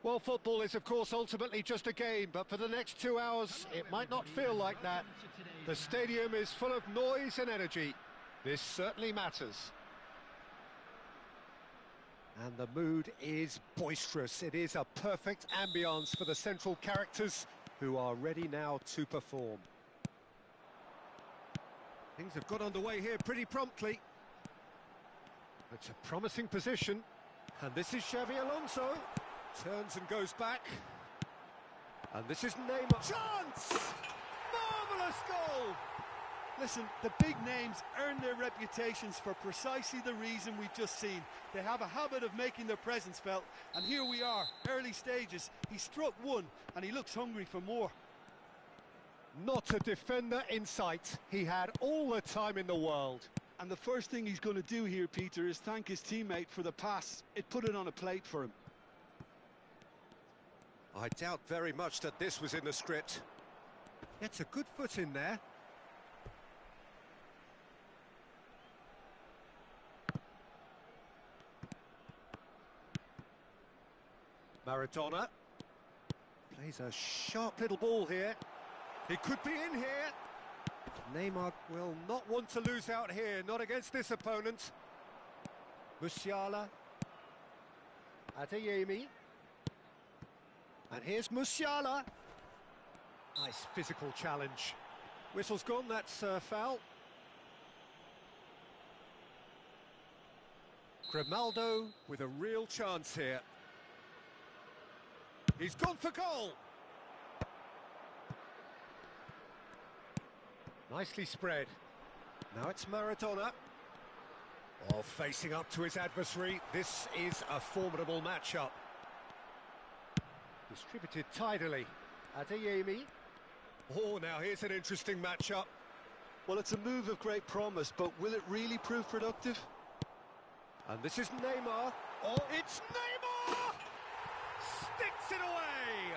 Well, football is, of course, ultimately just a game, but for the next 2 hours, it might not feel like that. The stadium is full of noise and energy. This certainly matters. And the mood is boisterous. It is a perfect ambience for the central characters who are ready now to perform. Things have got underway here pretty promptly. It's a promising position. And this is Xavi Alonso. Turns and goes back. And this is Neymar. Chance! Marvellous goal! Listen, the big names earn their reputations for precisely the reason we've just seen. They have a habit of making their presence felt, and here we are, early stages. He struck one, and he looks hungry for more. Not a defender in sight. He had all the time in the world. And the first thing he's going to do here, Peter, is thank his teammate for the pass. It put it on a plate for him. I doubt very much that this was in the script. Gets a good foot in there. Maradona plays a sharp little ball here. He could be in here. Neymar will not want to lose out here, not against this opponent. Musiala. Adeyemi. And here's Musiala. Nice physical challenge. Whistle's gone, that's foul. Grimaldo with a real chance here. He's gone for goal. Nicely spread. Now it's Maradona. Oh, facing up to his adversary. This is a formidable matchup. Distributed tidily. Adeyemi. Oh, now here's an interesting matchup. Well, it's a move of great promise, but will it really prove productive? And this is Neymar. Oh, it's Neymar! Sticks it away!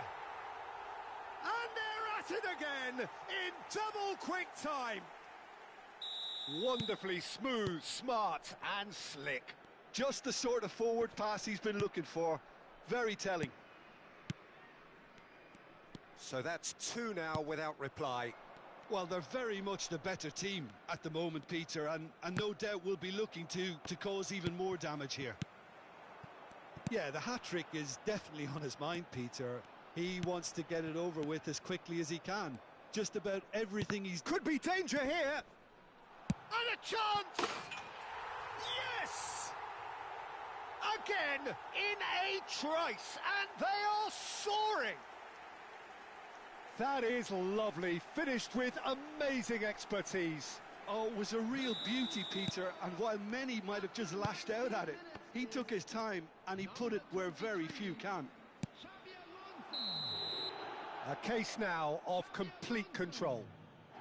And they're at it again in double quick time. Wonderfully smooth, smart and slick. Just the sort of forward pass he's been looking for. Very telling. So that's two now without reply. Well, they're very much the better team at the moment, Peter, and no doubt will be looking to cause even more damage here. Yeah, the hat-trick is definitely on his mind, Peter. He wants to get it over with as quickly as he can. Just about everything he's... Could be danger here! And a chance! Yes! Again, in a trice, and they are soaring! That is lovely, finished with amazing expertise. Oh, it was a real beauty, Peter, and while many might have just lashed out at it, he took his time and he put it where very few can. A case now of complete control.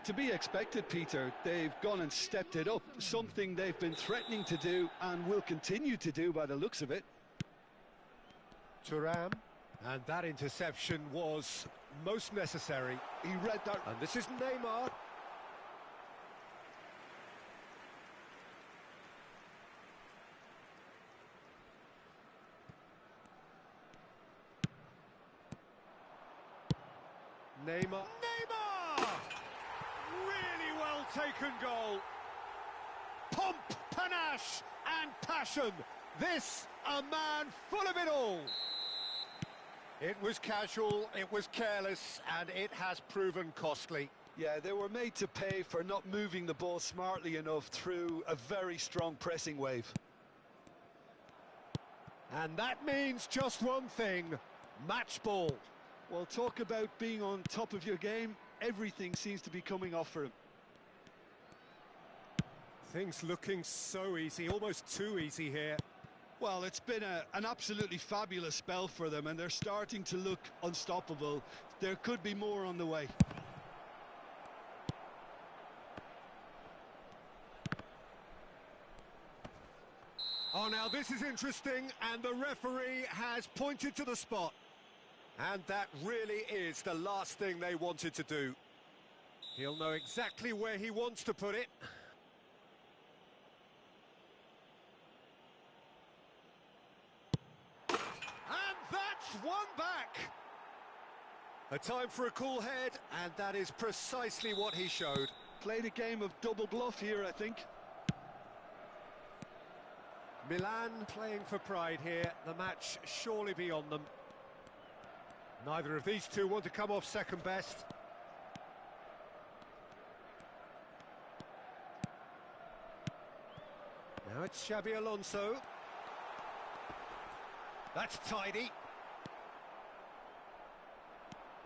To be expected, Peter. They've gone and stepped it up, something they've been threatening to do and will continue to do by the looks of it. Thuram, and that interception was most necessary. He read that. And this is Neymar. Neymar. Really well taken goal. Pomp, panache and passion. This, a man full of it all. It was casual, it was careless, and it has proven costly. Yeah, they were made to pay for not moving the ball smartly enough through a very strong pressing wave. And that means just one thing, match ball. Well, talk about being on top of your game. Everything seems to be coming off for him. Things looking so easy, almost too easy here. Well, it's been an absolutely fabulous spell for them, and they're starting to look unstoppable. There could be more on the way. Oh, now this is interesting, and the referee has pointed to the spot. And that really is the last thing they wanted to do. He'll know exactly where he wants to put it. One back. A time for a cool head, and that is precisely what he showed. Played a game of double bluff here, I think. Milan playing for pride here. The match surely beyond them. Neither of these two want to come off second best. Now it's Xabi Alonso. That's tidy.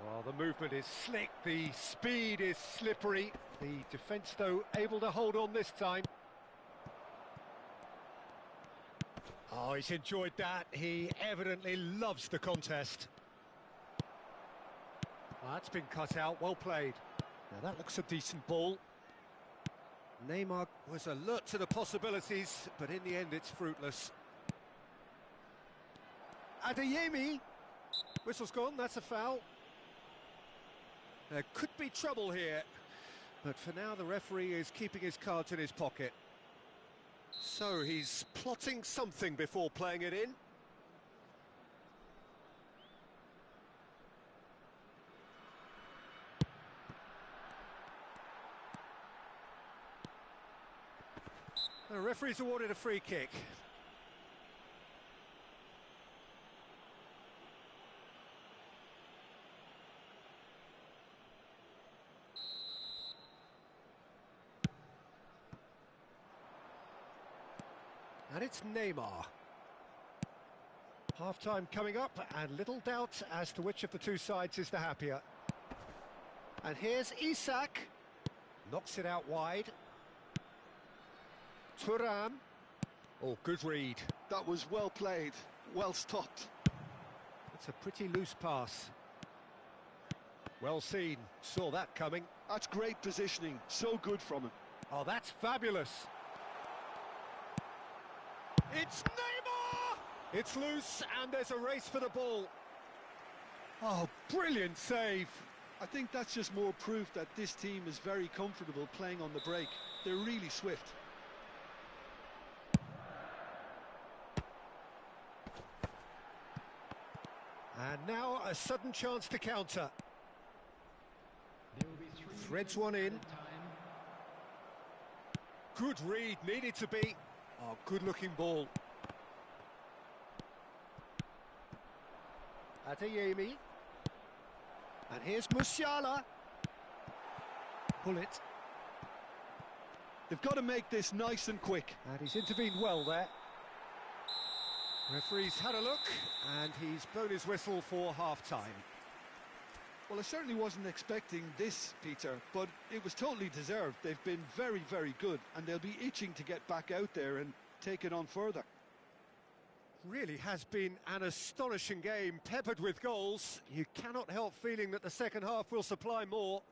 Well, the movement is slick, the speed is slippery. The defence, though, able to hold on this time. Oh, he's enjoyed that. He evidently loves the contest. Well, that's been cut out, well played. Now that looks a decent ball. Neymar was alert to the possibilities, but in the end it's fruitless. Adeyemi. Whistle's gone, that's a foul. There could be trouble here, but for now the referee is keeping his cards in his pocket. So he's plotting something before playing it in. The referee's awarded a free kick. And it's Neymar. Half-time coming up, and little doubt as to which of the two sides is the happier. And here's Isak. Knocks it out wide. Thuram. Oh, good read. That was well played, well stopped. It's a pretty loose pass. Well seen, saw that coming. That's great positioning, so good from him. Oh, that's fabulous. It's Neymar! It's loose, and there's a race for the ball. Oh, brilliant save. I think that's just more proof that this team is very comfortable playing on the break. They're really swift. And now a sudden chance to counter. There will be 3 Threads minutes one in. added time. Good read, needed to be. Oh, good-looking ball. Adeyemi. And here's Musiala. Pull it. They've got to make this nice and quick. And he's intervened well there. Referee's had a look, and he's blown his whistle for half-time. Well, I certainly wasn't expecting this, Peter, but it was totally deserved. They've been very, very good, and they'll be itching to get back out there and take it on further. Really has been an astonishing game, peppered with goals. You cannot help feeling that the second half will supply more.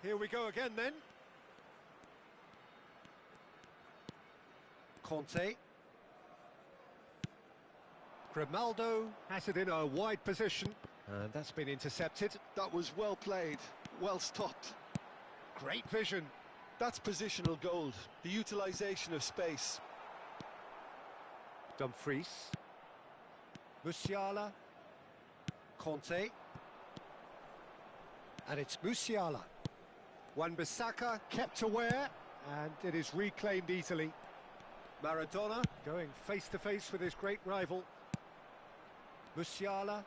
Here we go again then. Conte. Grimaldo has it in a wide position, and that's been intercepted. That was well played, well stopped. Great vision. That's positional gold, the utilisation of space. Dumfries. Musiala. Conte. And it's Musiala. Wan-Bissaka kept aware, and it is reclaimed easily. Maradona going face-to-face with his great rival. Musiala.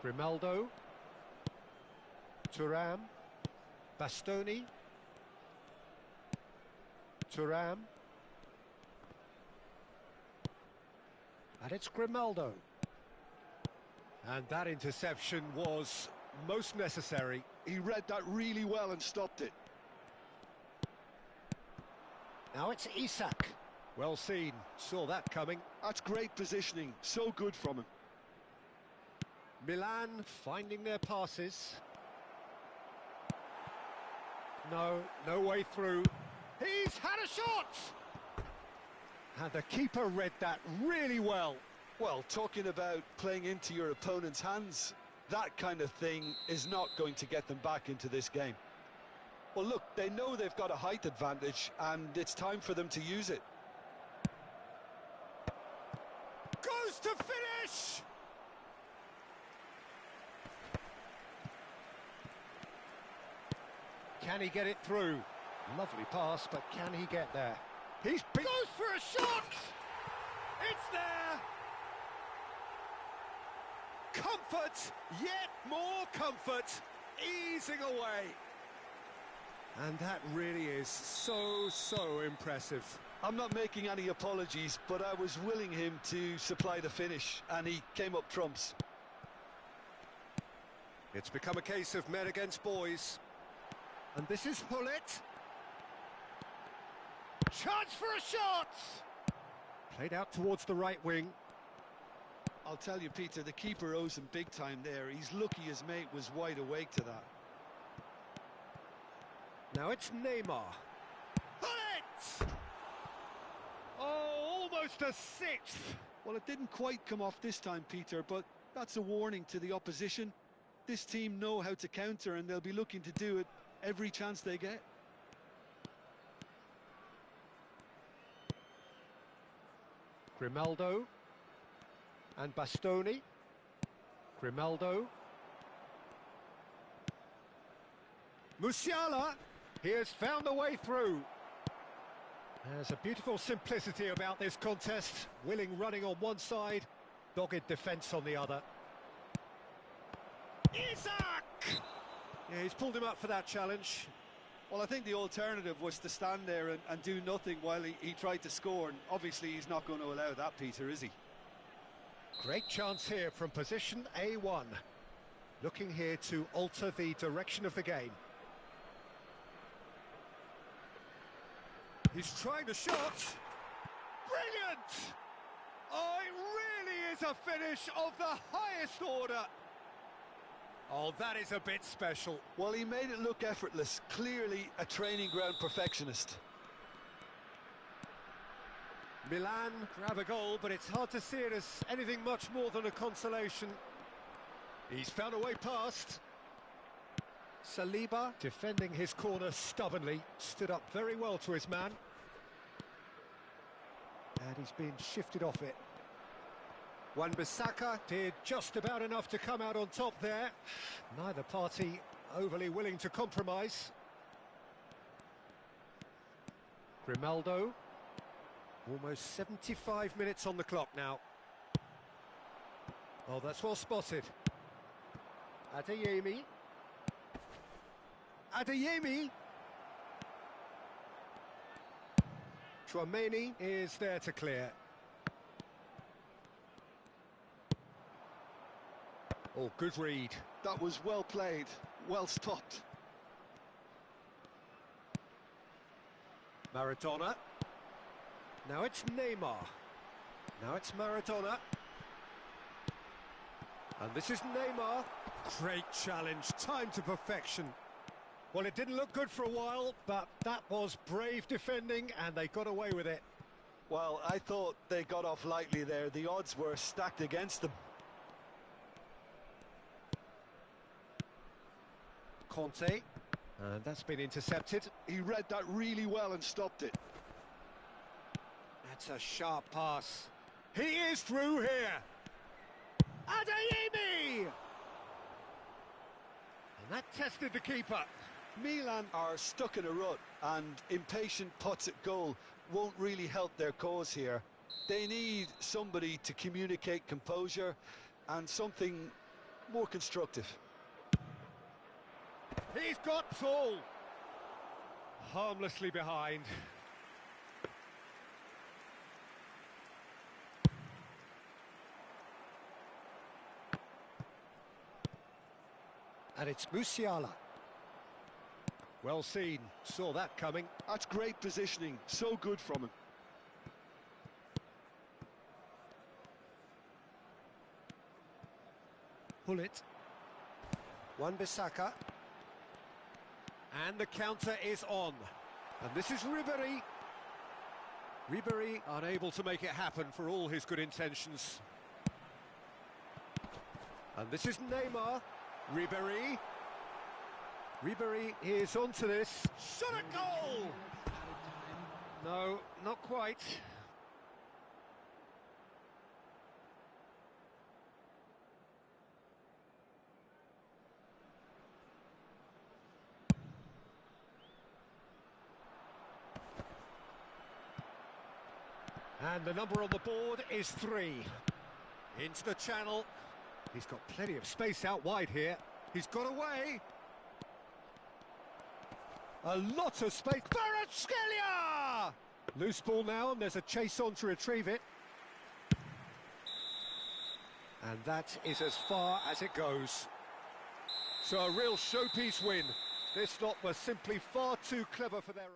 Grimaldo. Thuram. Bastoni. Thuram. And it's Grimaldo. And that interception was most necessary. He read that really well and stopped it. Now it's Isak. Well seen, saw that coming. That's great positioning, so good from him. Milan finding their passes. No way through. He's had a shot! And the keeper read that really well. Well, talking about playing into your opponent's hands, that kind of thing is not going to get them back into this game. Well, look, they know they've got a height advantage, and it's time for them to use it. Goes to finish! Can he get it through? Lovely pass, but can he get there? Goes for a shot! It's there! Comfort, yet more comfort, easing away. And that really is so impressive. I'm not making any apologies, but I was willing him to supply the finish, and he came up trumps. It's become a case of men against boys. And this is Hullet. Chance for a shot! Played out towards the right wing. I'll tell you, Peter, the keeper owes him big time there. He's lucky his mate was wide awake to that. Now it's Neymar. Hullet! Oh, almost a sixth. Well, it didn't quite come off this time, Peter, but that's a warning to the opposition. This team know how to counter, and they'll be looking to do it every chance they get. Grimaldo and Bastoni. Grimaldo. Musiala, he has found a way through. There's a beautiful simplicity about this contest. Willing running on one side, dogged defence on the other. Isaac! Yeah, he's pulled him up for that challenge. Well, I think the alternative was to stand there and do nothing while he tried to score, and obviously he's not going to allow that, Peter, is he? Great chance here from position A1. Looking here to alter the direction of the game. He's trying the shot. Brilliant! Oh, it really is a finish of the highest order. Oh, that is a bit special. Well, he made it look effortless. Clearly a training ground perfectionist. Milan grab a goal, but it's hard to see it as anything much more than a consolation. He's found a way past. Saliba, defending his corner stubbornly, stood up very well to his man. And he's been shifted off it. Wan-Bissaka did just about enough to come out on top there. Neither party overly willing to compromise. Grimaldo. Almost 75 minutes on the clock now. Oh, that's well spotted. Adeyemi. Adeyemi. Tchouaméni is there to clear. Oh, good read. That was well played, well stopped. Maradona. Now it's Neymar. Now it's Maradona. And this is Neymar. Great challenge, timed to perfection. Well, it didn't look good for a while, but that was brave defending, and they got away with it. Well, I thought they got off lightly there. The odds were stacked against them. Conte. And that's been intercepted. He read that really well and stopped it. That's a sharp pass. He is through here. Adeyemi! And that tested the keeper. Milan are stuck in a rut, and impatient putts at goal won't really help their cause here. They need somebody to communicate composure and something more constructive. He's got full. Harmlessly behind. And it's Musiala. Well seen, saw that coming. That's great positioning, so good from him. Hullet. Wan-Bissaka. And the counter is on. And this is Ribéry. Ribéry unable to make it happen for all his good intentions. And this is Neymar. Ribéry. Ribéry is onto this. Shot a goal! No, not quite. And the number on the board is 3. Into the channel. He's got plenty of space out wide here. He's got away. A lot of space. Kvaratskhelia! Loose ball now, and there's a chase on to retrieve it. And that is as far as it goes. So a real showpiece win. This lot was simply far too clever for their...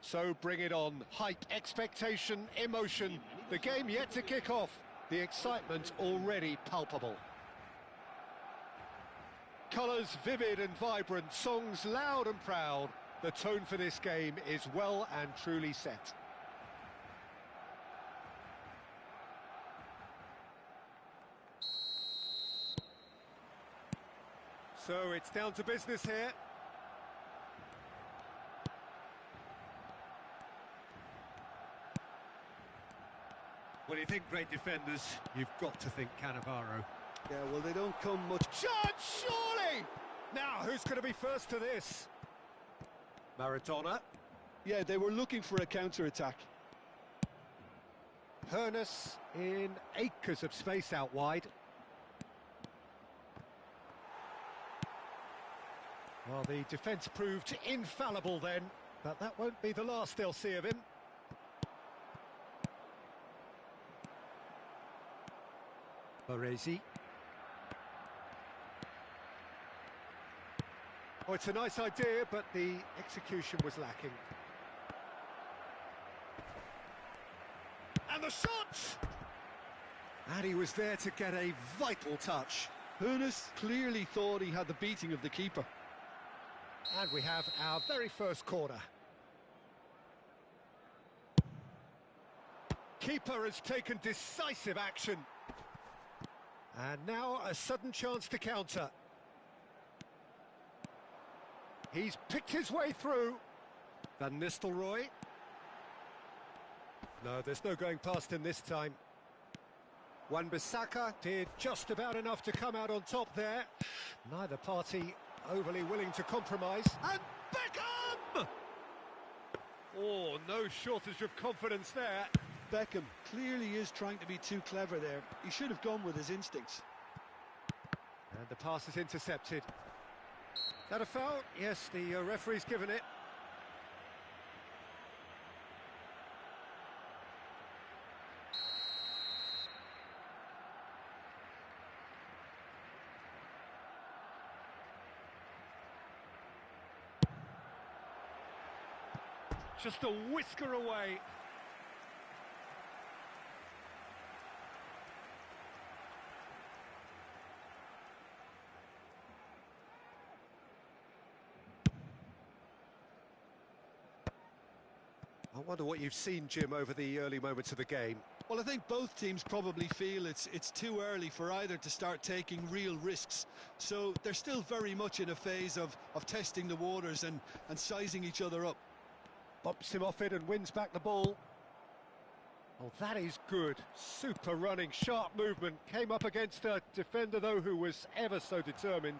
So bring it on. Hype, expectation, emotion. The game yet to kick off. The excitement already palpable. Colours vivid and vibrant, songs loud and proud. The tone for this game is well and truly set. So it's down to business here. When you think great defenders, you've got to think Cannavaro. Yeah, well, they don't come much... Chance, surely! Now, who's going to be first to this? Maradona. Yeah, they were looking for a counter-attack. Hernus in acres of space out wide. Well, the defence proved infallible then, but that won't be the last they'll see of him. Baresi. Oh, it's a nice idea, but the execution was lacking. And the shot! And he was there to get a vital touch. Hernus clearly thought he had the beating of the keeper. And we have our very first corner. Keeper has taken decisive action. And now a sudden chance to counter. He's picked his way through. Van Nistelrooy. No, there's no going past him this time. Wan-Bissaka did just about enough to come out on top there. Neither party overly willing to compromise. And Beckham! Oh, no shortage of confidence there. Beckham clearly is trying to be too clever there. He should have gone with his instincts. And the pass is intercepted. Is that a foul? Yes, the referee's given it. Just a whisker away. I wonder what you've seen, Jim, over the early moments of the game. Well, I think both teams probably feel it's too early for either to start taking real risks. So they're still very much in a phase of testing the waters and sizing each other up. Bumps him off it and wins back the ball. Oh, that is good. Super running, sharp movement. Came up against a defender, though, who was ever so determined.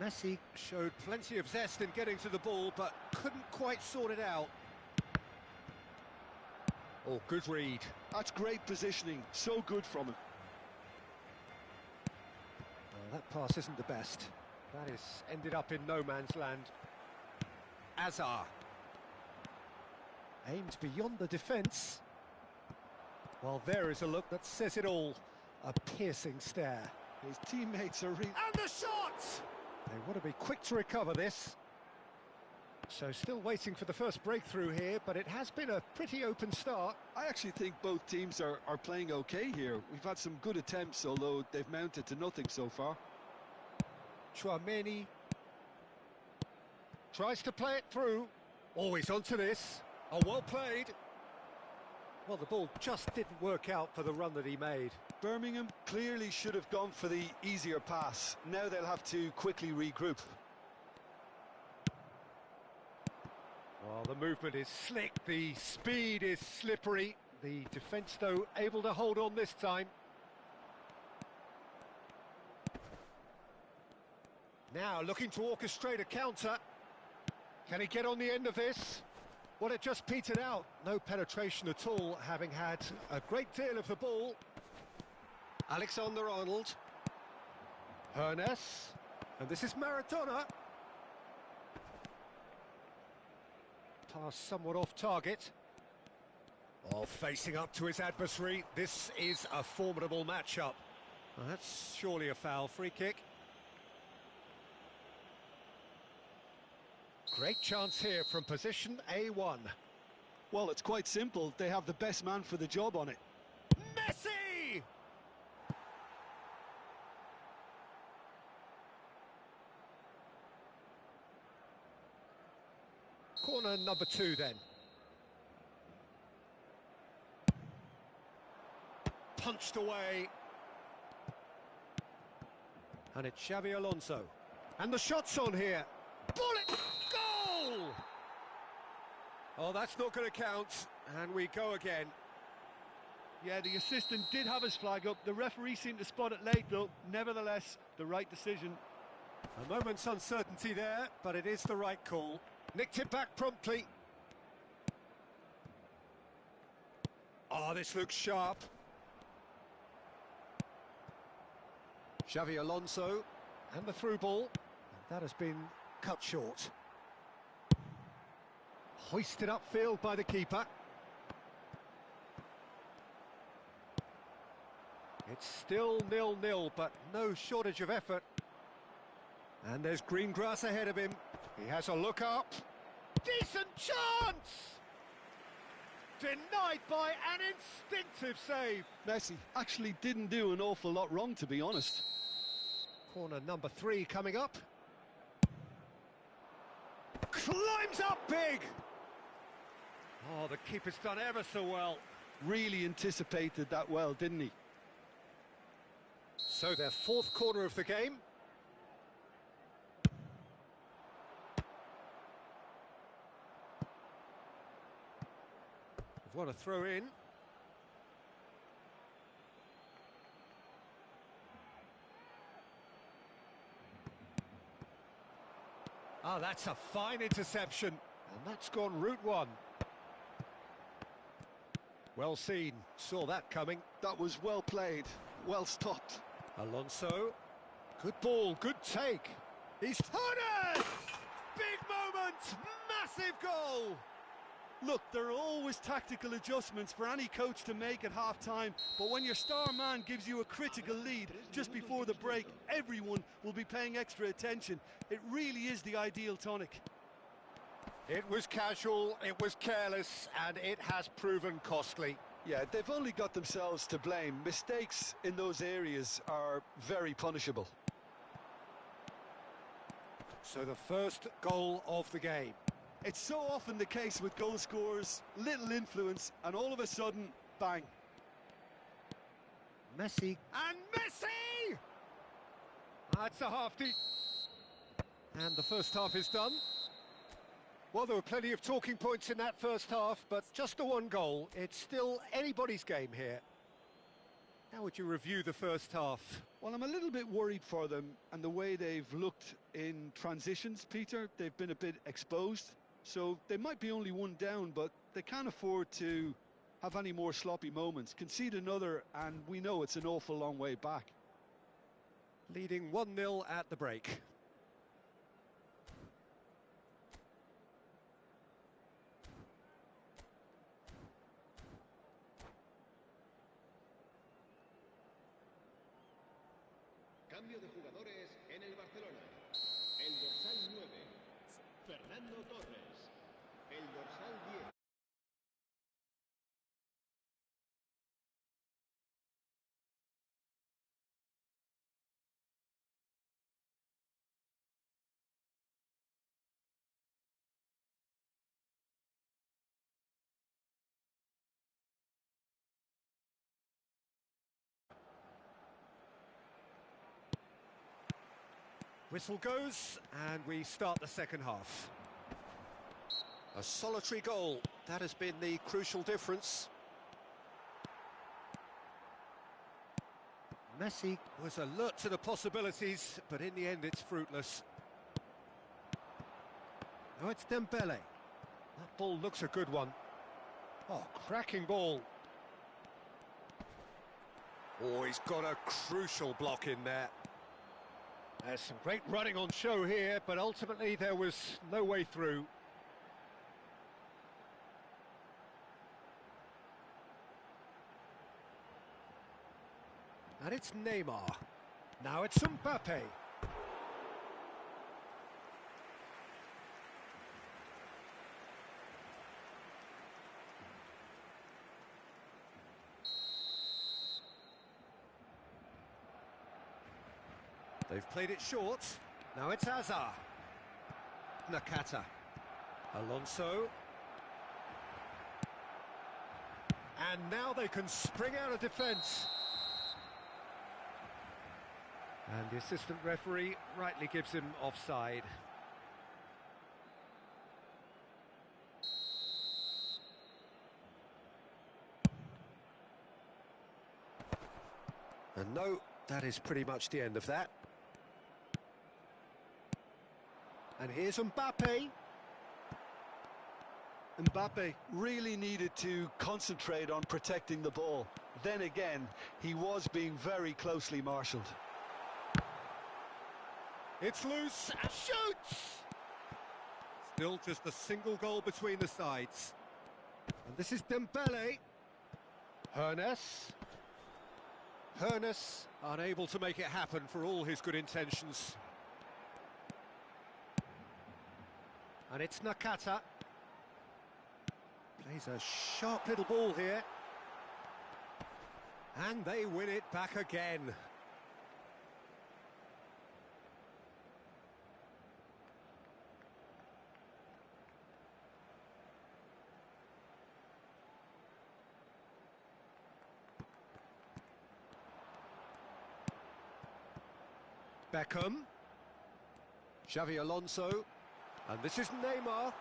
Messi showed plenty of zest in getting to the ball, but couldn't quite sort it out. Oh, good read. That's great positioning. So good from him. Well, that pass isn't the best. That is ended up in no man's land. Azar. Aimed beyond the defence. Well, there is a look that says it all. A piercing stare. His teammates are And the shot! They want to be quick to recover this. So still waiting for the first breakthrough here, but it has been a pretty open start. I actually think both teams are playing okay here. We've had some good attempts, although they've mounted to nothing so far. Chouameni tries to play it through. Always onto this. Oh, well played. Well, the ball just didn't work out for the run that he made. Birmingham clearly should have gone for the easier pass. Now they'll have to quickly regroup. Well, the movement is slick, the speed is slippery. The defence, though, able to hold on this time. Now looking to orchestrate a counter. Can he get on the end of this? Well, it just petered out. No penetration at all, having had a great deal of the ball. Alexander-Arnold. Hernes. And this is Maradona. Pass somewhat off target. Oh, facing up to his adversary. This is a formidable matchup. Well, that's surely a foul. Free kick. Great chance here from position A1. Well, it's quite simple. They have the best man for the job on it. Messi! Corner number 2 then. Punched away. And it's Xavi Alonso. And the shot's on here. Bullet! Goal! Oh, that's not going to count. And we go again. Yeah, the assistant did have his flag up. The referee seemed to spot it late, though. Nevertheless, the right decision. A moment's uncertainty there, but it is the right call. Nicked it back promptly. Oh, this looks sharp. Xavi Alonso, and the through ball. And that has been cut short. Hoisted upfield by the keeper. It's still 0-0, but no shortage of effort. And there's green grass ahead of him. He has a look up. Decent chance! Denied by an instinctive save. Messi actually didn't do an awful lot wrong, to be honest. Corner number 3 coming up. Climbs up big! Oh, the keeper's done ever so well. Really anticipated that well, didn't he? So their 4th corner of the game. What a throw in. Ah, that's a fine interception. And that's gone route one. Well seen. Saw that coming. That was well played, well stopped. Alonso. Good ball, good take. He's done it! Big moment! Massive goal! Look, there are always tactical adjustments for any coach to make at half-time, but when your star man gives you a critical lead just before the break, everyone will be paying extra attention. It really is the ideal tonic. It was casual, it was careless, and it has proven costly. Yeah, they've only got themselves to blame. Mistakes in those areas are very punishable. So the first goal of the game. It's so often the case with goal scorers, little influence, and all of a sudden, bang. Messi. And Messi! That's a half-deep. And the first half is done. Well, there were plenty of talking points in that first half, but just the one goal. It's still anybody's game here. How would you review the first half? Well, I'm a little bit worried for them and the way they've looked in transitions, Peter. They've been a bit exposed, so they might be only one down, but they can't afford to have any more sloppy moments. Concede another, and we know it's an awful long way back. Leading 1-0 at the break. Cambio de jugadores en el Barcelona. El dorsal 9, Fernando Torres. El dorsal 10. Whistle goes, and we start the second half. A solitary goal, that has been the crucial difference. Messi was alert to the possibilities, but in the end it's fruitless. Now it's Dembele. That ball looks a good one. Oh, cracking ball. Oh, he's got a crucial block in there. There's some great running on show here, but ultimately there was no way through. And it's Neymar. Now it's Mbappe. They've played it short. Now it's Hazard. Nakata. Alonso. And now they can spring out of defence. And the assistant referee rightly gives him offside. And no, that is pretty much the end of that. And here's Mbappe. Mbappe really needed to concentrate on protecting the ball. Then again, he was being very closely marshalled. It's loose and shoots! Still just a single goal between the sides. And this is Dembele. Hernes unable to make it happen for all his good intentions. And it's Nakata. Plays a sharp little ball here. And they win it back again. Beckham. Xavi Alonso. And this is Neymar.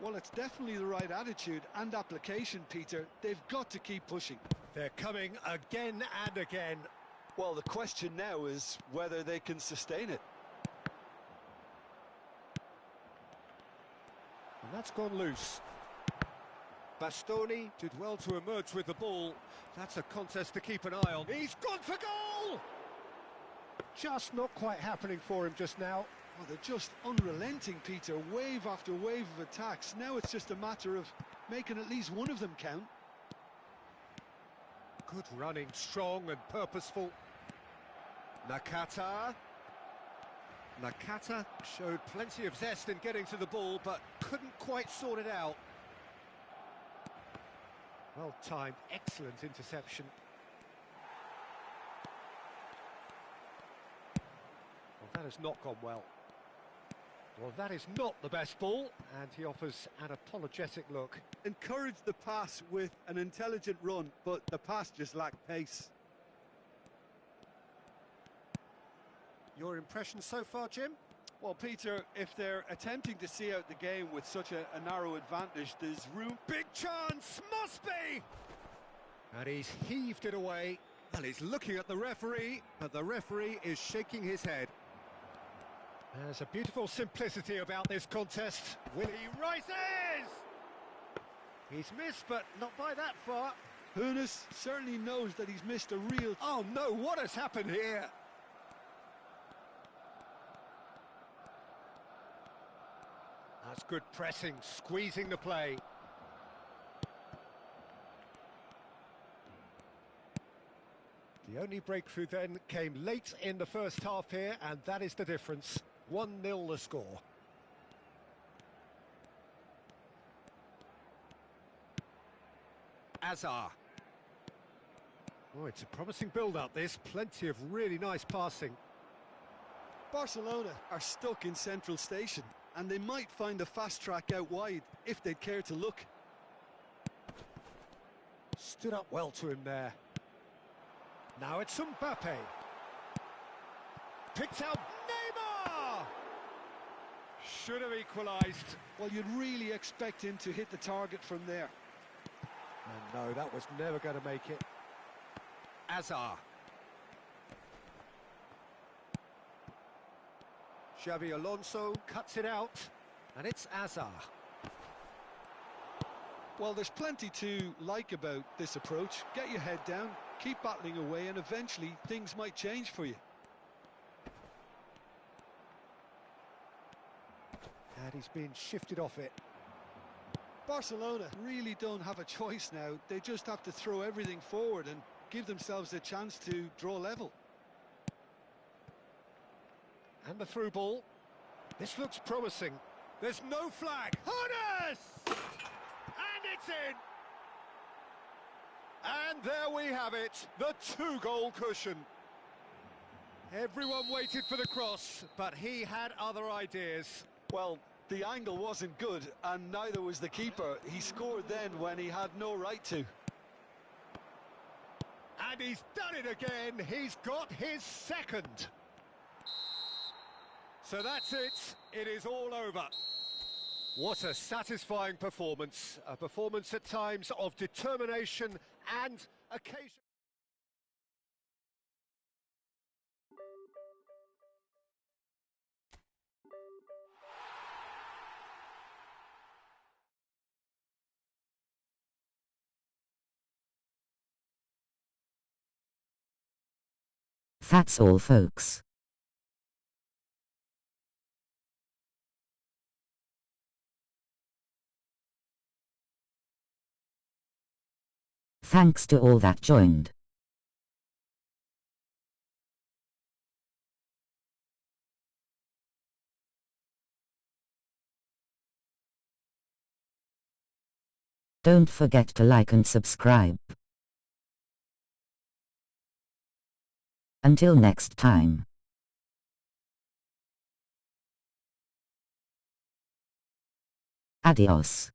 Well, it's definitely the right attitude and application, Peter. They've got to keep pushing. They're coming again and again. Well, the question now is whether they can sustain it. And that's gone loose. Bastoni did well to emerge with the ball. That's a contest to keep an eye on. He's gone for goal! Just not quite happening for him just now. Oh, they're just unrelenting, Peter. Wave after wave of attacks. Now it's just a matter of making at least one of them count. Good running, strong and purposeful. Nakata showed plenty of zest in getting to the ball, but couldn't quite sort it out. Well timed, excellent interception. Well, that has not gone well. Well, that is not the best ball, and he offers an apologetic look. Encourage the pass with an intelligent run, but the pass just lacked pace. Your impression so far, Jim? Well, Peter, if they're attempting to see out the game with such a narrow advantage, there's room. Big chance, must be! And he's heaved it away. And he's looking at the referee, but the referee is shaking his head. There's a beautiful simplicity about this contest. Will he rises? He's missed, but not by that far. Hooness certainly knows that he's missed a real... Oh no, what has happened here? That's good pressing, squeezing the play. The only breakthrough then came late in the first half here, and that is the difference. 1-0 the score. Azar. Oh, it's a promising build-up, this. Plenty of really nice passing. Barcelona are stuck in central station, and they might find a fast track out wide if they'd care to look. Stood up well to him there. Now it's Mbappe. Picked out Neymar! Should have equalised. Well, you'd really expect him to hit the target from there. And no, that was never going to make it. Azar. Xabi Alonso cuts it out, and it's Azar. Well, there's plenty to like about this approach. Get your head down, keep battling away, and eventually things might change for you. And he's been shifted off it. Barcelona really don't have a choice now. They just have to throw everything forward and give themselves a chance to draw level. And the through ball. This looks promising. There's no flag. Hooness! And it's in! And there we have it, the 2-goal cushion. Everyone waited for the cross, but he had other ideas. Well, the angle wasn't good, and neither was the keeper. He scored then when he had no right to. And he's done it again. He's got his second. So that's it. It is all over. What a satisfying performance. A performance at times of determination and occasion. That's all, folks. Thanks to all that joined. Don't forget to like and subscribe. Until next time. Adios.